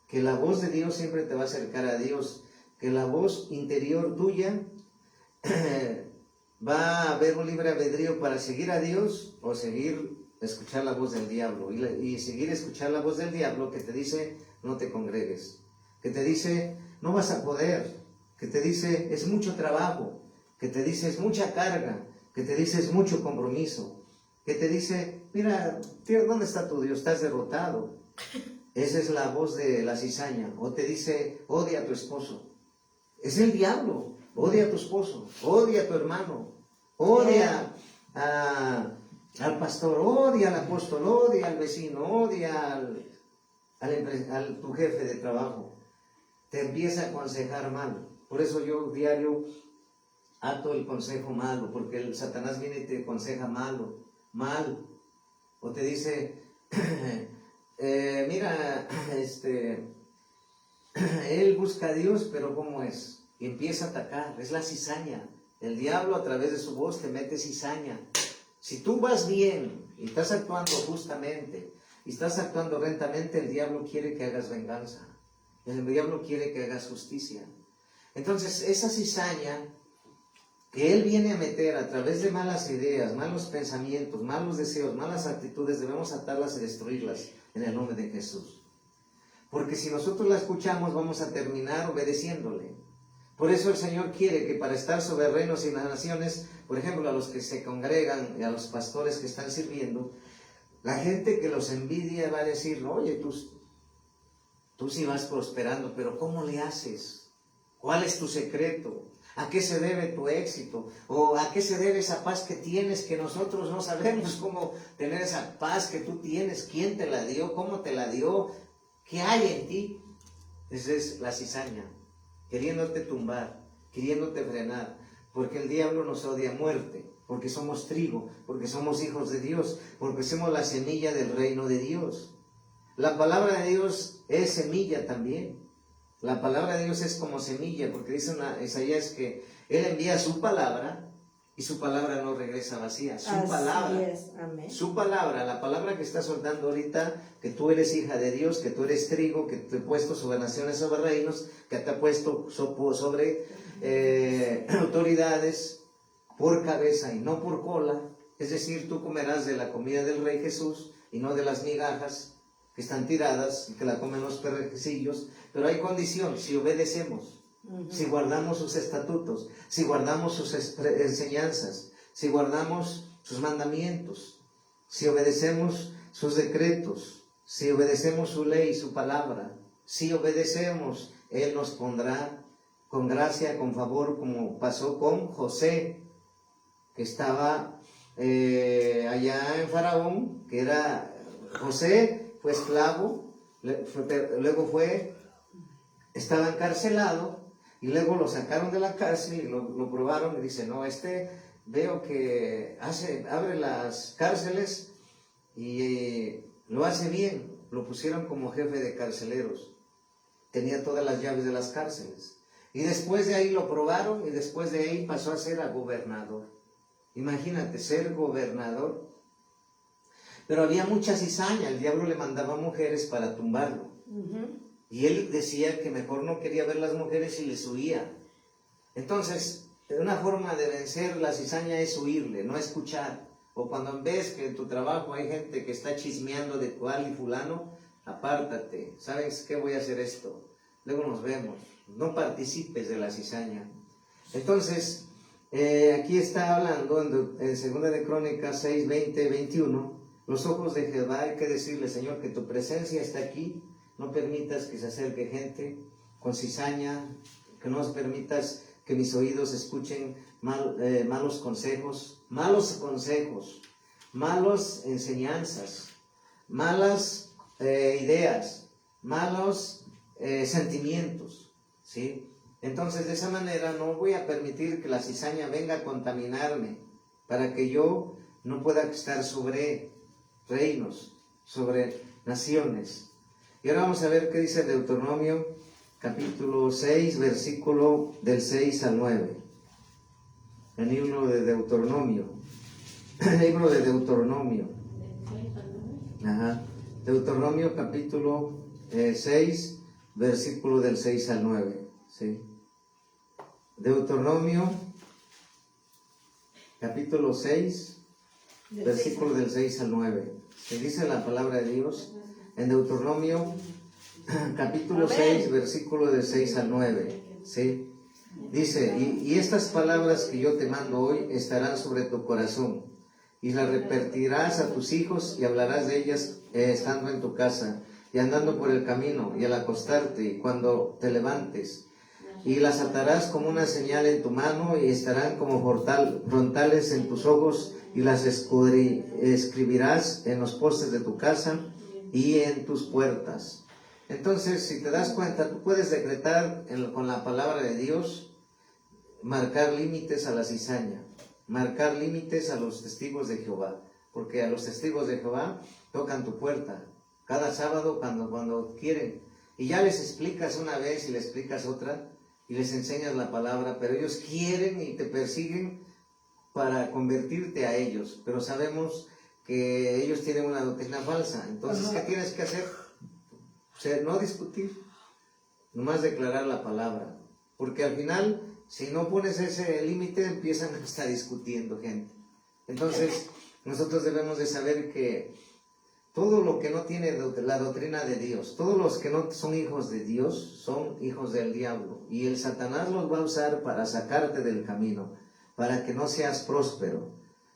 que la voz de Dios siempre te va a acercar a Dios, que la voz interior tuya va a haber un libre albedrío para seguir a Dios o escuchar la voz del diablo. Y seguir escuchar la voz del diablo que te dice no te congregues, que te dice no vas a poder, que te dice es mucho trabajo, que te dice es mucha carga, que te dice es mucho compromiso, que te dice mira, ¿dónde está tu Dios? Estás derrotado. Esa es la voz de la cizaña. O te dice odia a tu esposo. Es el diablo. Odia a tu esposo, odia a tu hermano, odia al pastor, odia al apóstol, odia al vecino, odia al tu jefe de trabajo. Te empieza a aconsejar mal. Por eso yo diario ato el consejo malo, porque el Satanás viene y te aconseja mal. O te dice, mira, él busca a Dios, pero ¿cómo es? Y empieza a atacar, es la cizaña. El diablo a través de su voz te mete cizaña. Si tú vas bien y estás actuando justamente y estás actuando rectamente, el diablo quiere que hagas venganza. El diablo quiere que hagas justicia. Entonces esa cizaña que él viene a meter a través de malas ideas, malos pensamientos, malos deseos, malas actitudes, debemos atarlas y destruirlas en el nombre de Jesús. Porque si nosotros la escuchamos vamos a terminar obedeciéndole. Por eso el Señor quiere que para estar sobre reinos y naciones, por ejemplo, a los que se congregan y a los pastores que están sirviendo, la gente que los envidia va a decir, oye, tú sí vas prosperando, pero ¿cómo le haces? ¿Cuál es tu secreto? ¿A qué se debe tu éxito? ¿O a qué se debe esa paz que tienes que nosotros no sabemos cómo tener esa paz que tú tienes? ¿Quién te la dio? ¿Cómo te la dio? ¿Qué hay en ti? Esa es la cizaña. Queriéndote tumbar, queriéndote frenar, porque el diablo nos odia a muerte, porque somos trigo, porque somos hijos de Dios, porque somos la semilla del reino de Dios. La palabra de Dios es semilla también. La palabra de Dios es como semilla, porque dice Isaías que Él envía su palabra y su palabra no regresa vacía. Su palabra, es. Amén. Su palabra, la palabra que está soltando ahorita, que tú eres hija de Dios, que tú eres trigo, que te he puesto sobre naciones, sobre reinos, que te ha puesto sobre autoridades por cabeza y no por cola. Es decir, tú comerás de la comida del Rey Jesús y no de las migajas que están tiradas y que la comen los perrecillos. Pero hay condición, si obedecemos. Si guardamos sus estatutos, si guardamos sus enseñanzas, si guardamos sus mandamientos, si obedecemos sus decretos, si obedecemos su ley, su palabra, si obedecemos, Él nos pondrá con gracia, con favor, como pasó con José, que estaba allá en Faraón, que era José, fue esclavo, luego estaba encarcelado, y luego lo sacaron de la cárcel y lo probaron y dice, no, veo que abre las cárceles y lo hace bien. Lo pusieron como jefe de carceleros. Tenía todas las llaves de las cárceles. Y después de ahí lo probaron y después de ahí pasó a ser gobernador. Imagínate, ser gobernador. Pero había mucha cizaña, el diablo le mandaba mujeres para tumbarlo. Y él decía que mejor no quería ver las mujeres y les huía. Entonces, una forma de vencer la cizaña es huirle, no escuchar. O cuando ves que en tu trabajo hay gente que está chismeando de cual y fulano, apártate. ¿Sabes qué? Voy a hacer esto. Luego nos vemos. No participes de la cizaña. Entonces, aquí está hablando en 2 de Crónicas 6, 20, 21. Los ojos de Jehová, hay que decirle, Señor, que tu presencia está aquí. No permitas que se acerque gente con cizaña, que no permitas que mis oídos escuchen malos consejos. malas enseñanzas, malas ideas, malos sentimientos, ¿sí? Entonces, de esa manera no voy a permitir que la cizaña venga a contaminarme para que yo no pueda estar sobre reinos, sobre naciones. Y ahora vamos a ver qué dice Deuteronomio, capítulo 6, versículo del 6 al 9. El libro de Deuteronomio. El libro de Deuteronomio. Ajá. Deuteronomio, capítulo 6, versículo del 6 al 9. ¿Sí? Deuteronomio, capítulo 6, versículo del 6 al 9. Se dice la palabra de Dios en Deuteronomio, capítulo 6, versículo del 6 al 9. ¿Sí? Dice, y estas palabras que yo te mando hoy estarán sobre tu corazón, y las repetirás a tus hijos y hablarás de ellas estando en tu casa y andando por el camino y al acostarte y cuando te levantes, y las atarás como una señal en tu mano y estarán como frontales en tus ojos, y las escribirás en los postes de tu casa y en tus puertas. Entonces, si te das cuenta, tú puedes decretar con la palabra de Dios, marcar límites a la cizaña, marcar límites a los testigos de Jehová, porque a los testigos de Jehová tocan tu puerta cada sábado cuando quieren, y ya les explicas una vez y les explicas otra y les enseñas la palabra, pero ellos quieren y te persiguen para convertirte a ellos, pero sabemos que ellos tienen una doctrina falsa. Entonces, ¿qué tienes que hacer? O sea, no discutir, nomás declarar la palabra, porque al final, si no pones ese límite, empiezan a estar discutiendo gente. Entonces, nosotros debemos de saber que todo lo que no tiene la doctrina de Dios, todos los que no son hijos de Dios, son hijos del diablo. Y el Satanás los va a usar para sacarte del camino, para que no seas próspero,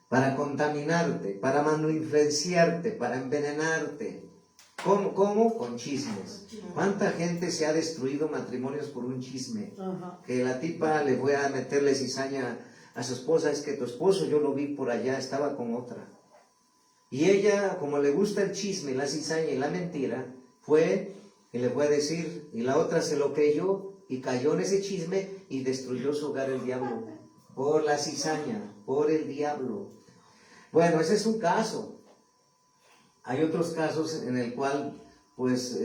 para contaminarte, para influenciarte, para envenenarte. ¿Cómo? Con chismes. ¿Cuánta gente se ha destruido matrimonios por un chisme? Que la tipa le fue a meterle cizaña a su esposa, es que tu esposo yo lo vi por allá, estaba con otra. Y ella, como le gusta el chisme, la cizaña y la mentira, fue y le fue a decir, y la otra se lo creyó y cayó en ese chisme y destruyó su hogar el diablo. Por la cizaña, por el diablo. Bueno, ese es un caso. Hay otros casos en el cual, pues,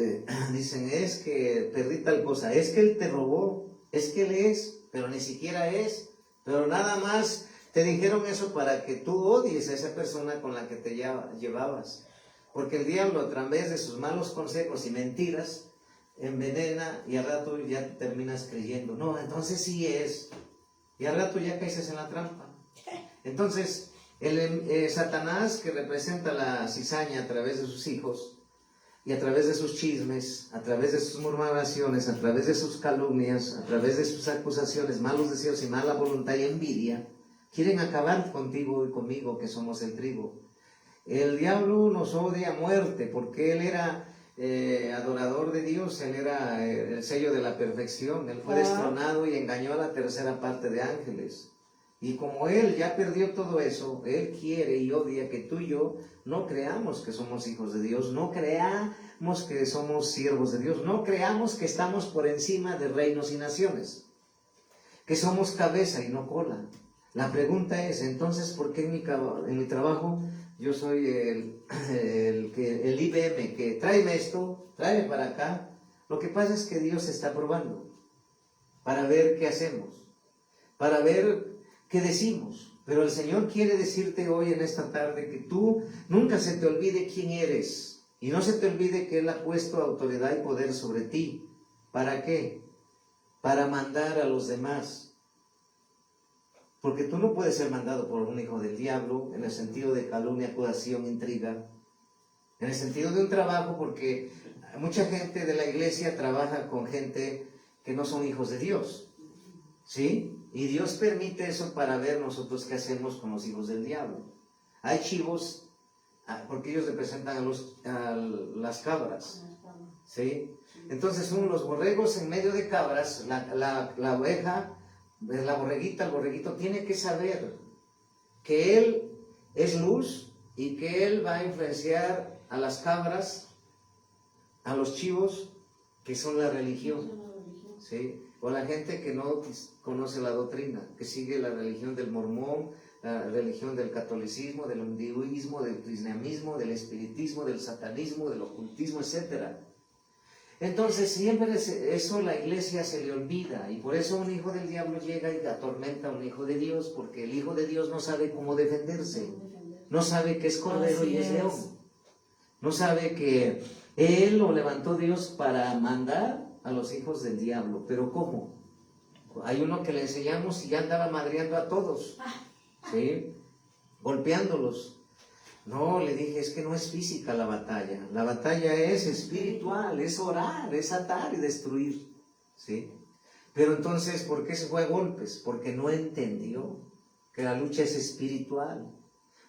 dicen, es que perdí tal cosa, es que él te robó, es que él es, pero ni siquiera es, pero nada más te dijeron eso para que tú odies a esa persona con la que te llevabas. Porque el diablo, a través de sus malos consejos y mentiras, envenena y al rato ya te terminas creyendo. No, entonces sí es. Y al rato ya caes en la trampa. Entonces, Satanás, que representa la cizaña a través de sus hijos, y a través de sus chismes, a través de sus murmuraciones, a través de sus calumnias, a través de sus acusaciones, malos deseos y mala voluntad y envidia, quieren acabar contigo y conmigo, que somos el trigo. El diablo nos odia a muerte, porque él era adorador de Dios, él era el sello de la perfección, él fue destronado y engañó a la tercera parte de ángeles. Y como él ya perdió todo eso, él quiere y odia que tú y yo no creamos que somos hijos de Dios, no creamos que somos siervos de Dios, no creamos que estamos por encima de reinos y naciones, que somos cabeza y no cola. La pregunta es, entonces, ¿por qué en mi trabajo yo soy el IBM, que tráeme esto, tráeme para acá? Lo que pasa es que Dios está probando para ver qué hacemos, para ver qué decimos. Pero el Señor quiere decirte hoy en esta tarde que tú nunca se te olvide quién eres y no se te olvide que Él ha puesto autoridad y poder sobre ti. ¿Para qué? Para mandar a los demás. Porque tú no puedes ser mandado por un hijo del diablo en el sentido de calumnia, acusación, intriga. En el sentido de un trabajo, porque mucha gente de la iglesia trabaja con gente que no son hijos de Dios. ¿Sí? Y Dios permite eso para ver nosotros qué hacemos con los hijos del diablo. Hay chivos, porque ellos representan a las cabras. ¿Sí? Entonces son los borregos en medio de cabras, la oveja, la borreguita, el borreguito tiene que saber que él es luz y que él va a influenciar a las cabras, a los chivos, que son la religión, ¿sí? O la gente que no conoce la doctrina, que sigue la religión del mormón, la religión del catolicismo, del hinduismo, del cristianismo, del espiritismo, del satanismo, del ocultismo, etc. Entonces siempre eso la iglesia se le olvida, y por eso un hijo del diablo llega y atormenta a un hijo de Dios, porque el hijo de Dios no sabe cómo defenderse, no sabe que es cordero y es león, no sabe que él lo levantó Dios para mandar a los hijos del diablo. Pero ¿cómo? Hay uno que le enseñamos y ya andaba madreando a todos, ¿sí? Golpeándolos. No, le dije, es que no es física la batalla es espiritual, es orar, es atar y destruir, ¿sí? Pero entonces, ¿por qué se fue a golpes? Porque no entendió que la lucha es espiritual,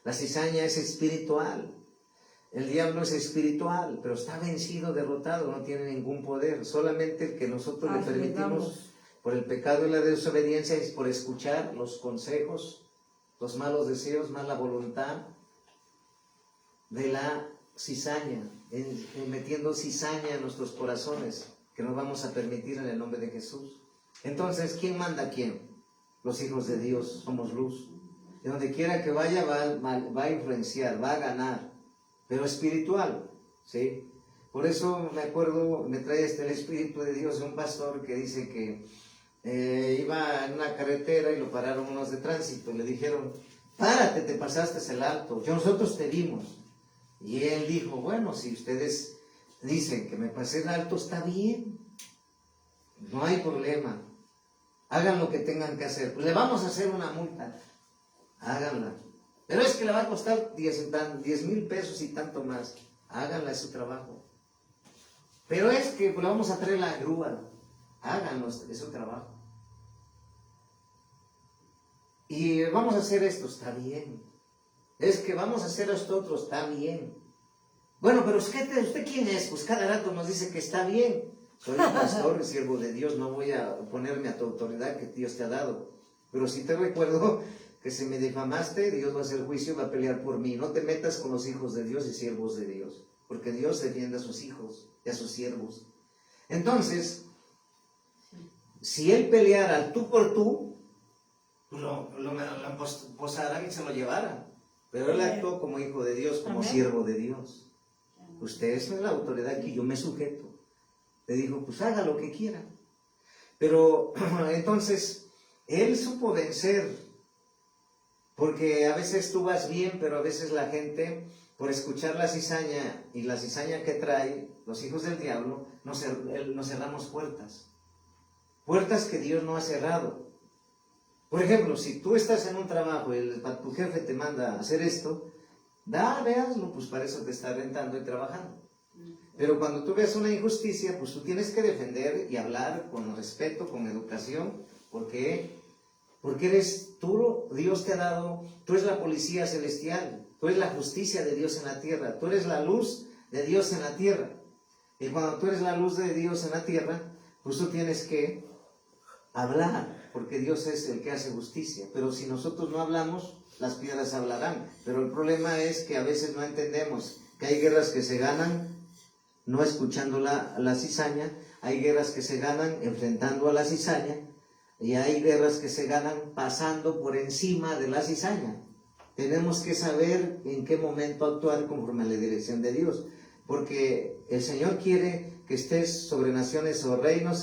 la cizaña es espiritual, el diablo es espiritual, pero está vencido, derrotado, no tiene ningún poder, solamente el que nosotros le permitimos por el pecado y la desobediencia es por escuchar los consejos, los malos deseos, mala voluntad de la cizaña, metiendo cizaña en nuestros corazones, que no vamos a permitir en el nombre de Jesús. Entonces, ¿quién manda a quién? Los hijos de Dios, somos luz. De donde quiera que vaya va a influenciar, va a ganar, pero espiritual, ¿sí? Por eso me acuerdo, me trae el Espíritu de Dios de un pastor que dice que iba en una carretera y lo pararon unos de tránsito, le dijeron, párate, te pasaste el alto, nosotros te vimos. Y él dijo, bueno, si ustedes dicen que me pasé el alto, está bien, no hay problema, hagan lo que tengan que hacer, pues le vamos a hacer una multa, háganla, pero es que le va a costar 10,000 pesos y tanto más, háganla, es su trabajo, pero es que le vamos a traer la grúa, háganlo, es su trabajo, y vamos a hacer esto, está bien. Es que vamos a hacer esto otro, está bien. Bueno, pero ¿usted quién es? Pues cada rato nos dice que está bien. Soy un pastor, siervo de Dios, no voy a oponerme a tu autoridad que Dios te ha dado. Pero si te recuerdo que si me difamaste, Dios va a hacer juicio, va a pelear por mí. No te metas con los hijos de Dios y siervos de Dios, porque Dios defiende a sus hijos y a sus siervos. Entonces, si él peleara tú por tú, lo posaran y se lo llevaran. Pero él actuó como hijo de Dios, como siervo de Dios. Usted es la autoridad que yo me sujeto. Le dijo, pues haga lo que quiera. Pero entonces, él supo vencer. Porque a veces tú vas bien, pero a veces la gente, por escuchar la cizaña y la cizaña que trae los hijos del diablo, nos cerramos puertas. Puertas que Dios no ha cerrado. Por ejemplo, si tú estás en un trabajo y tu jefe te manda a hacer esto, véaslo, pues para eso te está rentando y trabajando. Pero cuando tú ves una injusticia, pues tú tienes que defender y hablar con respeto, con educación, porque eres tú, Dios te ha dado, tú eres la policía celestial, tú eres la justicia de Dios en la tierra, tú eres la luz de Dios en la tierra. Y cuando tú eres la luz de Dios en la tierra, pues tú tienes que hablar, porque Dios es el que hace justicia. Pero si nosotros no hablamos, las piedras hablarán. Pero el problema es que a veces no entendemos que hay guerras que se ganan no escuchando la cizaña, hay guerras que se ganan enfrentando a la cizaña, y hay guerras que se ganan pasando por encima de la cizaña. Tenemos que saber en qué momento actuar conforme a la dirección de Dios, porque el Señor quiere que estés sobre naciones o reinos,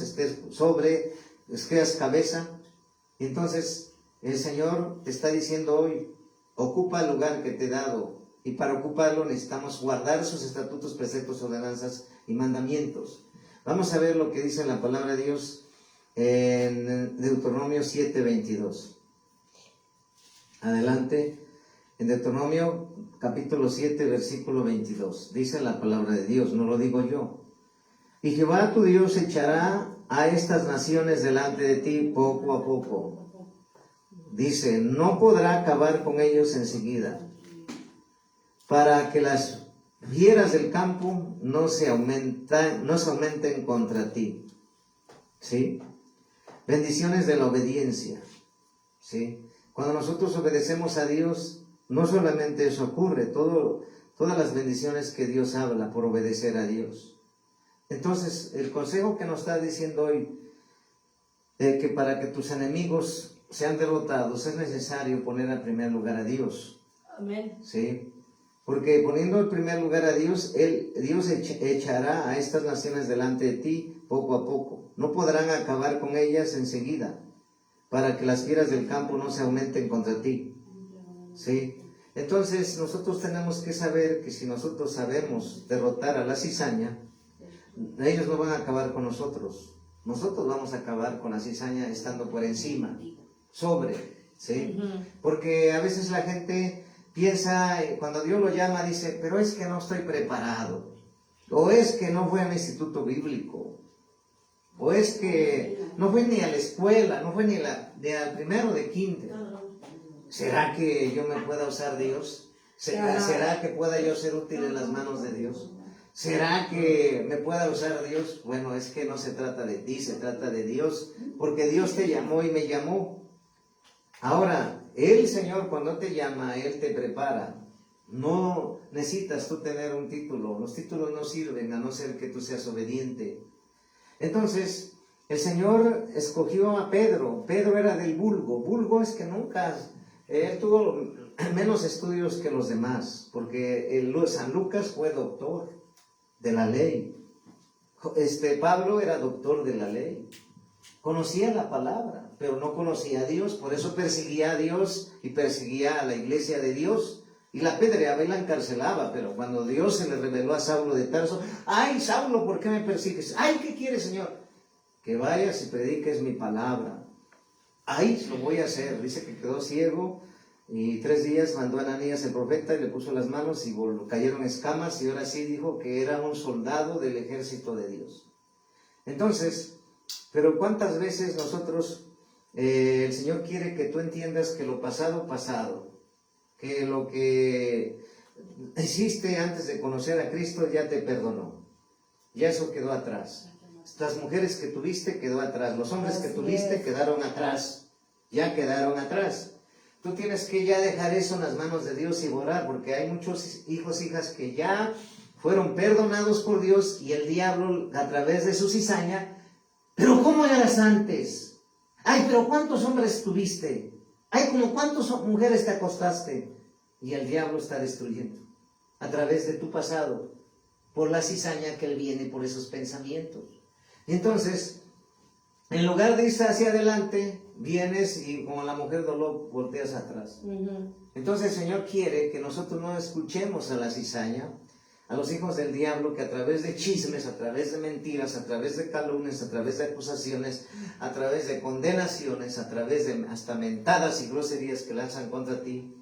seas cabeza. Entonces el Señor te está diciendo hoy, ocupa el lugar que te he dado, y para ocuparlo necesitamos guardar sus estatutos, preceptos, ordenanzas y mandamientos. Vamos a ver lo que dice la palabra de Dios en Deuteronomio 7:22. Adelante, en Deuteronomio capítulo 7, versículo 22. Dice la palabra de Dios, no lo digo yo. Y Jehová tu Dios echará a estas naciones delante de ti poco a poco. Dice, no podrá acabar con ellos enseguida, para que las fieras del campo no se aumenten contra ti. ¿Sí? Bendiciones de la obediencia. ¿Sí? Cuando nosotros obedecemos a Dios, No solamente eso ocurre, todas las bendiciones que Dios habla por obedecer a Dios. Entonces, el consejo que nos está diciendo hoy, que para que tus enemigos sean derrotados, es necesario poner en primer lugar a Dios. Amén. ¿Sí? Porque poniendo en primer lugar a Dios, Dios echará a estas naciones delante de ti poco a poco. No podrán acabar con ellas enseguida, para que las fieras del campo no se aumenten contra ti. ¿Sí? Entonces nosotros tenemos que saber que si nosotros sabemos derrotar a la cizaña, ellos no van a acabar con nosotros. Nosotros vamos a acabar con la cizaña estando por encima, sobre, ¿sí? Porque a veces la gente piensa, cuando Dios lo llama, dice, pero es que no estoy preparado, o es que no fue al instituto bíblico, o es que no fue ni a la escuela, no fue ni al primero de kinder. ¿Será que yo me pueda usar Dios? ¿Será que pueda yo ser útil en las manos de Dios? ¿Será que me pueda usar Dios? Bueno, es que no se trata de ti, se trata de Dios, porque Dios te llamó y me llamó. Ahora, el Señor cuando te llama, Él te prepara. No necesitas tú tener un título, los títulos no sirven a no ser que tú seas obediente. Entonces, el Señor escogió a Pedro. Pedro era del vulgo. Vulgo es que nunca, él tuvo menos estudios que los demás, porque San Lucas fue doctor de la ley. Pablo era doctor de la ley. Conocía la palabra, pero no conocía a Dios. Por eso perseguía a Dios y perseguía a la iglesia de Dios. Y la apedreaba y la encarcelaba. Pero cuando Dios se le reveló a Saulo de Tarso, ¡ay, Saulo, ¿por qué me persigues? ¡Ay, qué quieres, Señor! Que vayas y prediques mi palabra. ¡Ay, lo voy a hacer! Dice que quedó ciego y 3 días mandó a Ananías el profeta y le puso las manos y cayeron escamas, y ahora sí dijo que era un soldado del ejército de Dios. Entonces, pero ¿cuántas veces nosotros, el Señor quiere que tú entiendas que lo pasado, pasado, que lo que hiciste antes de conocer a Cristo ya te perdonó, ya eso quedó atrás? Las mujeres que tuviste quedó atrás, los hombres que tuviste quedaron atrás, ya quedaron atrás. Tú tienes que ya dejar eso en las manos de Dios y orar, porque hay muchos hijos, hijas que ya fueron perdonados por Dios y el diablo a través de su cizaña, pero ¿cómo eras antes? Ay, pero ¿cuántos hombres tuviste? Ay, ¿como cuántas mujeres te acostaste? Y el diablo está destruyendo a través de tu pasado, por la cizaña que él viene por esos pensamientos. Y entonces, en lugar de irse hacia adelante, vienes y como la mujer dolor volteas atrás. Entonces el Señor quiere que nosotros no escuchemos a la cizaña, a los hijos del diablo, que a través de chismes, a través de mentiras, a través de calumnias, a través de acusaciones, a través de condenaciones, a través de hasta mentadas y groserías que lanzan contra ti,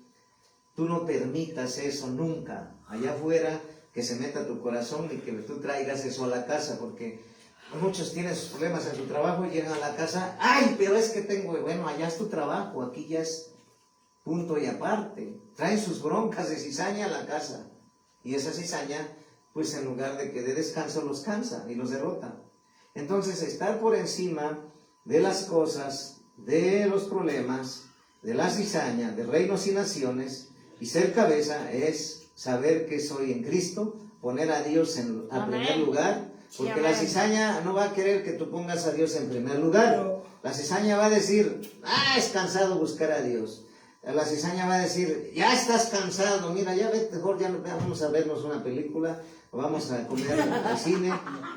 tú no permitas eso nunca allá afuera, que se meta a tu corazón y que tú traigas eso a la casa, porque muchos tienen sus problemas en su trabajo y llegan a la casa, ¡ay, pero es que tengo! Bueno, allá es tu trabajo, aquí ya es punto y aparte. Traen sus broncas de cizaña a la casa. Y esa cizaña, pues en lugar de que dé descanso, los cansa y los derrota. Entonces, estar por encima de las cosas, de los problemas, de la cizaña, de reinos y naciones, y ser cabeza es saber que soy en Cristo, poner a Dios al primer lugar. Porque la cizaña no va a querer que tú pongas a Dios en primer lugar. La cizaña va a decir, es cansado buscar a Dios. La cizaña va a decir, ya estás cansado, mira, ya vete, mejor ya vamos a vernos una película, vamos a comer al cine,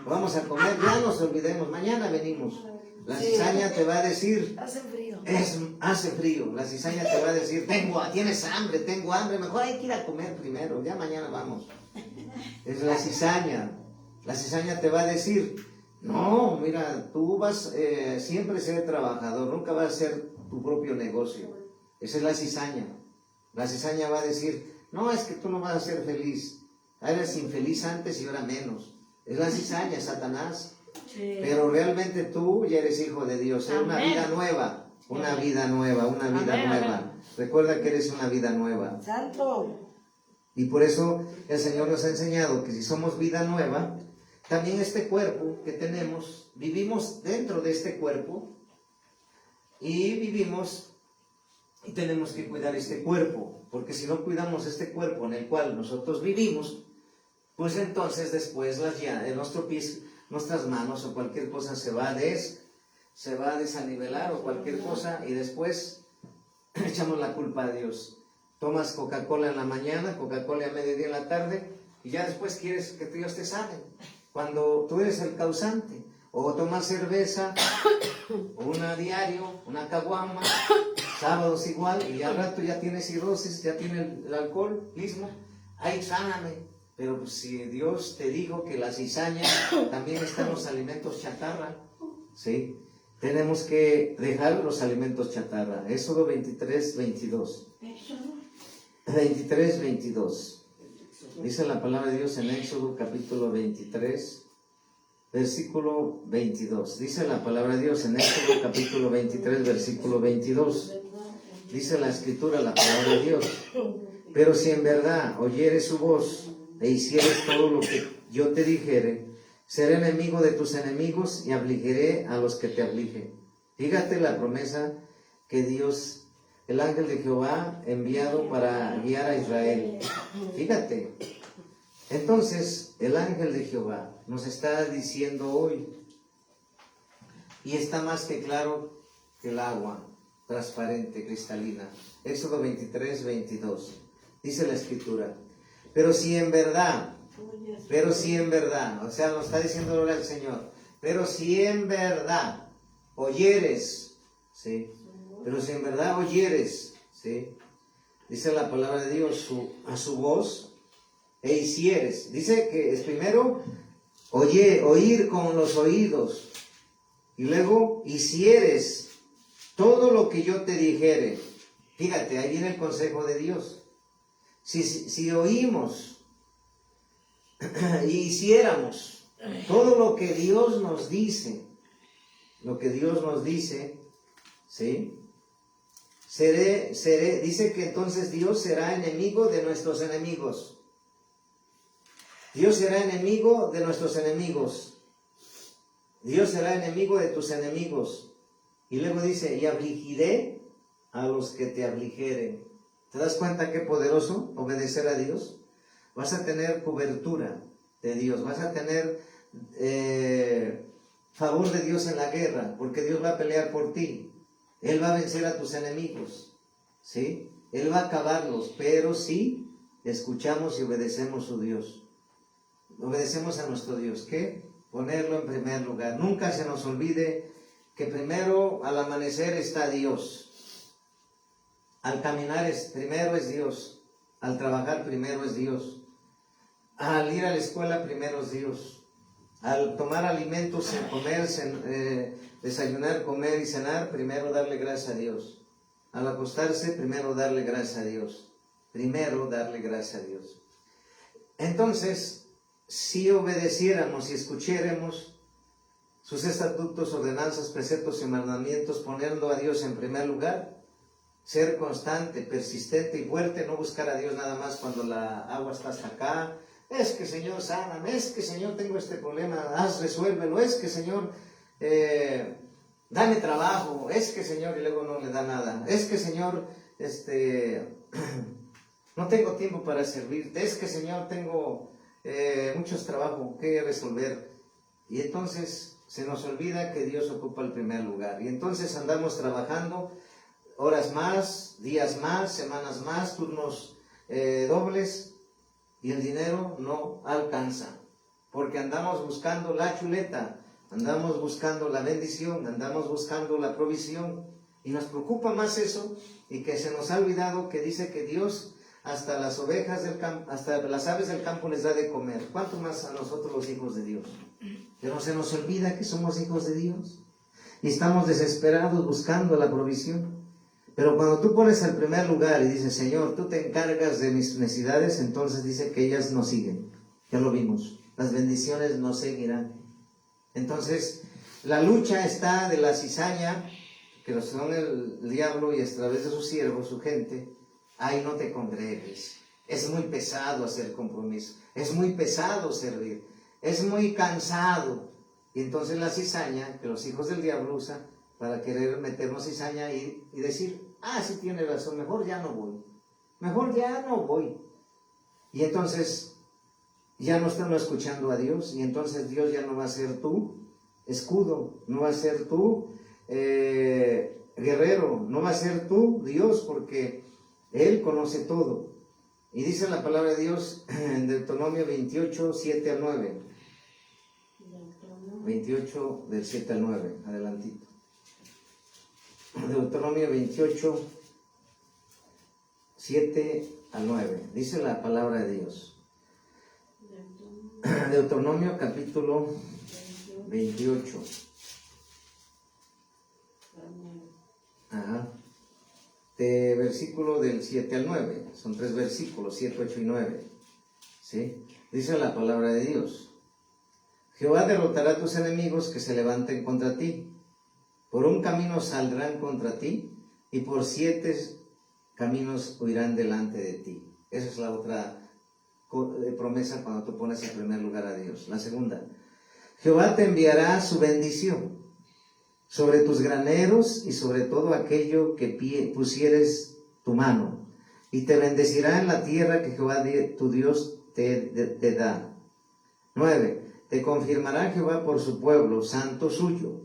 vamos a comer, ya nos olvidemos, mañana venimos. La cizaña te va a decir, hace frío. Hace frío. La cizaña te va a decir, tienes hambre, tengo hambre, mejor hay que ir a comer primero, ya mañana vamos. Es la cizaña. La cizaña te va a decir, no, mira, tú vas siempre a ser trabajador, nunca vas a ser tu propio negocio. Esa es la cizaña. La cizaña va a decir, no, es que tú no vas a ser feliz. Eres infeliz antes y ahora menos. Es la cizaña, Satanás. Sí. Pero realmente tú ya eres hijo de Dios. Es una vida nueva, una vida nueva, una vida nueva. Recuerda que eres una vida nueva. Santo. Y por eso el Señor nos ha enseñado que si somos vida nueva, también este cuerpo que tenemos, vivimos dentro de este cuerpo y vivimos y tenemos que cuidar este cuerpo, porque si no cuidamos este cuerpo en el cual nosotros vivimos, pues entonces después nuestro pies, nuestras manos o cualquier cosa se va a desanivelar o cualquier cosa, y después echamos la culpa a Dios. Tomas Coca-Cola en la mañana, Coca-Cola a mediodía en la tarde, y ya después quieres que Dios te sane, cuando tú eres el causante. O tomas cerveza, o una diario, una caguama, sábados igual, y al rato ya tienes cirrosis, ya tiene el alcoholismo. ¡Ay, sáname! Pero pues, si Dios te dijo que la cizaña también está en los alimentos chatarra, ¿sí? Tenemos que dejar los alimentos chatarra. Éxodo 23, 22. 23, 22. Dice la palabra de Dios en Éxodo capítulo 23, versículo 22. Dice la palabra de Dios en Éxodo capítulo 23, versículo 22. Dice la escritura, la palabra de Dios: pero si en verdad oyeres su voz e hicieres todo lo que yo te dijere, seré enemigo de tus enemigos y afligiré a los que te afligen. Fíjate la promesa que Dios, el ángel de Jehová, enviado para guiar a Israel. Fíjate. Entonces, el ángel de Jehová nos está diciendo hoy, y está más que claro que el agua, transparente, cristalina. Éxodo 23, 22. Dice la escritura: pero si en verdad, o sea, nos está diciendo ahora el Señor, pero si en verdad oyeres, ¿sí? Pero si en verdad oyeres, ¿sí? Dice la palabra de Dios, a su voz, e hicieres. Dice que es primero oír con los oídos, y luego hicieres todo lo que yo te dijere. Fíjate, ahí viene el consejo de Dios. Si oímos y hiciéramos todo lo que Dios nos dice, ¿sí? Dice que entonces Dios será enemigo de nuestros enemigos. Dios será enemigo de nuestros enemigos. Dios será enemigo de tus enemigos. Y luego dice: y afligiré a los que te afligeren. ¿Te das cuenta qué poderoso obedecer a Dios? Vas a tener cobertura de Dios, vas a tener favor de Dios en la guerra, porque Dios va a pelear por ti. Él va a vencer a tus enemigos, ¿sí? Él va a acabarlos, pero sí escuchamos y obedecemos a su Dios. Obedecemos a nuestro Dios. ¿Qué? Ponerlo en primer lugar. Nunca se nos olvide que primero al amanecer está Dios. Al caminar primero es Dios. Al trabajar primero es Dios. Al ir a la escuela primero es Dios. Al tomar alimentos, comer, desayunar, comer y cenar, primero darle gracias a Dios. Al acostarse, primero darle gracias a Dios. Primero darle gracias a Dios. Entonces, si obedeciéramos y escucháramos sus estatutos, ordenanzas, preceptos y mandamientos, poniendo a Dios en primer lugar, ser constante, persistente y fuerte, no buscar a Dios nada más cuando la agua está hasta acá. Es que Señor, sáname, es que Señor, tengo este problema, resuélvelo, es que Señor, dame trabajo, es que Señor, y luego no le da nada, es que Señor, no tengo tiempo para servirte, es que Señor, tengo muchos trabajos que resolver. Y entonces se nos olvida que Dios ocupa el primer lugar, y entonces andamos trabajando horas más, días más, semanas más, turnos dobles, y el dinero no alcanza, porque andamos buscando la chuleta, andamos buscando la bendición, andamos buscando la provisión, y nos preocupa más eso, y que se nos ha olvidado que dice que Dios hasta las ovejas del campo, hasta las aves del campo les da de comer. ¿Cuánto más a nosotros los hijos de Dios? Pero se nos olvida que somos hijos de Dios, y estamos desesperados buscando la provisión. Pero cuando tú pones al primer lugar y dices: Señor, tú te encargas de mis necesidades, entonces dice que ellas nos siguen. Ya lo vimos. Las bendiciones nos seguirán. Entonces, la lucha está de la cizaña, que son el diablo y a través de sus siervos, su gente. Ay, no te congregues. Es muy pesado hacer compromiso. Es muy pesado servir. Es muy cansado. Y entonces la cizaña, que los hijos del diablo usan para querer meternos cizaña y decir: sí tiene razón, mejor ya no voy. Mejor ya no voy. Y entonces ya no están escuchando a Dios, y entonces Dios ya no va a ser tu escudo, no va a ser tu guerrero, no va a ser tu Dios, porque Él conoce todo. Y dice la palabra de Dios en Deuteronomio 28, 7 al 9. 28 del 7 al 9, adelantito. Deuteronomio 28, 7 al 9. Dice la palabra de Dios. Deuteronomio capítulo 28. Ajá. De versículo del 7 al 9. Son 3 versículos, 7, 8 y 9. ¿Sí? Dice la palabra de Dios. Jehová derrotará a tus enemigos que se levanten contra ti. Por un camino saldrán contra ti, y por 7 caminos huirán delante de ti. Esa es la otra promesa cuando tú pones en primer lugar a Dios. La segunda, Jehová te enviará su bendición sobre tus graneros y sobre todo aquello que pusieres tu mano, y te bendecirá en la tierra que Jehová tu Dios te da. 9. Te confirmará Jehová por su pueblo santo suyo,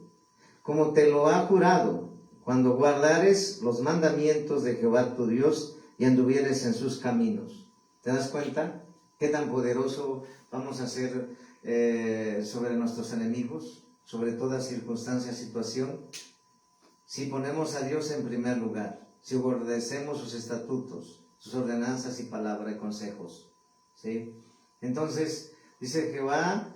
como te lo ha jurado, cuando guardares los mandamientos de Jehová tu Dios y anduvieres en sus caminos. ¿Te das cuenta qué tan poderoso vamos a ser sobre nuestros enemigos, sobre toda circunstancia, situación? Si ponemos a Dios en primer lugar, si obedecemos sus estatutos, sus ordenanzas y palabra y consejos, ¿sí? Entonces, dice Jehová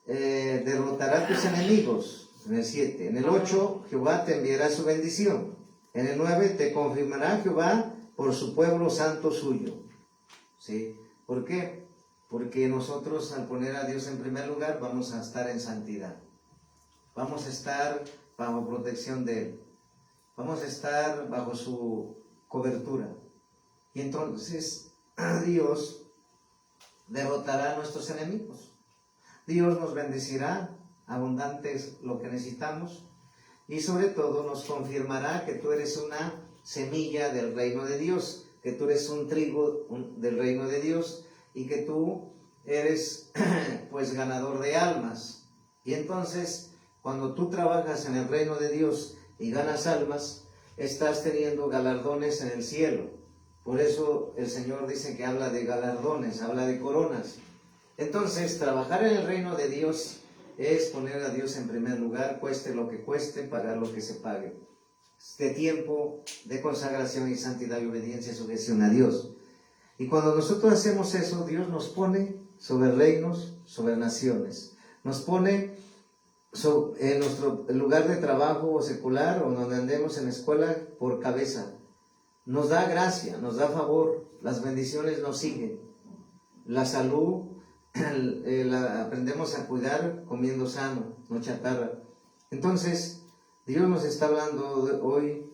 derrotará a tus enemigos, en el 7. En el 8, Jehová te enviará su bendición. En el 9, te confirmará Jehová por su pueblo santo suyo. ¿Sí? ¿Por qué? Porque nosotros, al poner a Dios en primer lugar, vamos a estar en santidad. Vamos a estar bajo protección de Él. Vamos a estar bajo su cobertura. Y entonces Dios derrotará a nuestros enemigos. Dios nos bendecirá abundantes lo que necesitamos, y sobre todo nos confirmará que tú eres una semilla del reino de Dios, que tú eres un trigo del reino de Dios, y que tú eres pues ganador de almas. Y entonces cuando tú trabajas en el reino de Dios y ganas almas, estás teniendo galardones en el cielo. Por eso el Señor dice que habla de galardones, habla de coronas. Entonces, trabajar en el reino de Dios es poner a Dios en primer lugar, cueste lo que cueste, pagar lo que se pague. De tiempo, de consagración y santidad y obediencia y sujeción a Dios. Y cuando nosotros hacemos eso, Dios nos pone sobre reinos, sobre naciones. Nos pone en nuestro lugar de trabajo secular o donde andemos en la escuela por cabeza. Nos da gracia, nos da favor, las bendiciones nos siguen. La salud la aprendemos a cuidar comiendo sano, no chatarra. Entonces, Dios nos está hablando hoy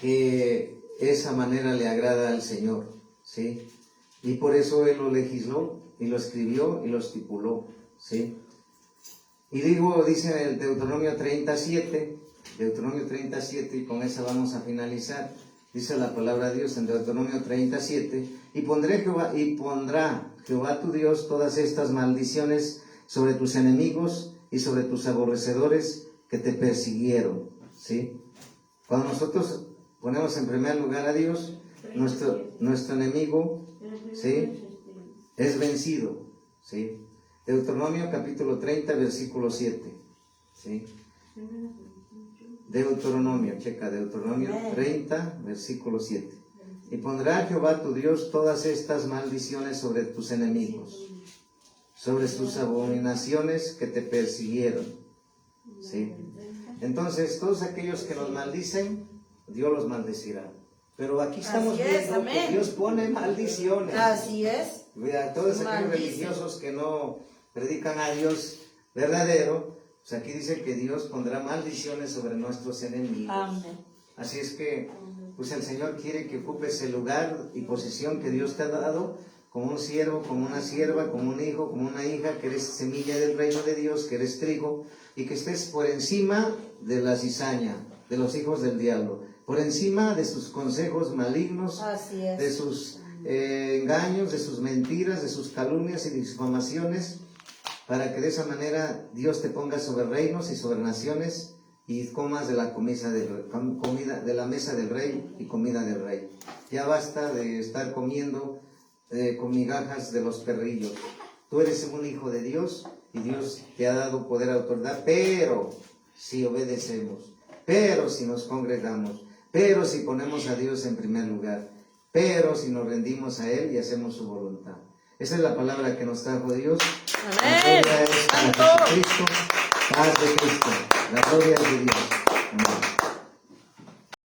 que esa manera le agrada al Señor, ¿sí? Y por eso Él lo legisló y lo escribió y lo estipuló, ¿sí? Y dice en el Deuteronomio 37, y con esa vamos a finalizar. Dice la palabra de Dios en Deuteronomio 37, y pondrá Jehová tu Dios todas estas maldiciones sobre tus enemigos y sobre tus aborrecedores que te persiguieron, ¿sí? Cuando nosotros ponemos en primer lugar a Dios, nuestro enemigo, ¿sí?, es vencido, ¿sí? Deuteronomio capítulo 30, versículo 7, ¿sí? Deuteronomio 30, versículo 7. Y pondrá Jehová tu Dios todas estas maldiciones sobre tus enemigos, sobre sus abominaciones que te persiguieron, ¿sí? Entonces, todos aquellos que nos maldicen, Dios los maldecirá. Pero aquí estamos viendo que Dios pone maldiciones. Así es. Mira, todos aquellos religiosos que no predican a Dios verdadero, pues aquí dice que Dios pondrá maldiciones sobre nuestros enemigos. Amén. Así es que, pues el Señor quiere que ocupes el lugar y posición que Dios te ha dado, como un siervo, como una sierva, como un hijo, como una hija, que eres semilla del reino de Dios, que eres trigo, y que estés por encima de la cizaña, de los hijos del diablo. por encima de sus consejos malignos, Así es. de sus engaños, de sus mentiras, de sus calumnias y difamaciones, para que de esa manera Dios te ponga sobre reinos y sobre naciones y comas de la comida de la mesa del rey y comida del rey. Ya basta de estar comiendo con migajas de los perrillos. Tú eres un hijo de Dios y Dios te ha dado poder, autoridad, pero si obedecemos, pero si nos congregamos, pero si ponemos a Dios en primer lugar, pero si nos rendimos a Él y hacemos su voluntad. Esa es la palabra que nos trajo Dios. Amén. La gloria es para Santo. Jesucristo, paz de Cristo. La gloria es de Dios. Amén.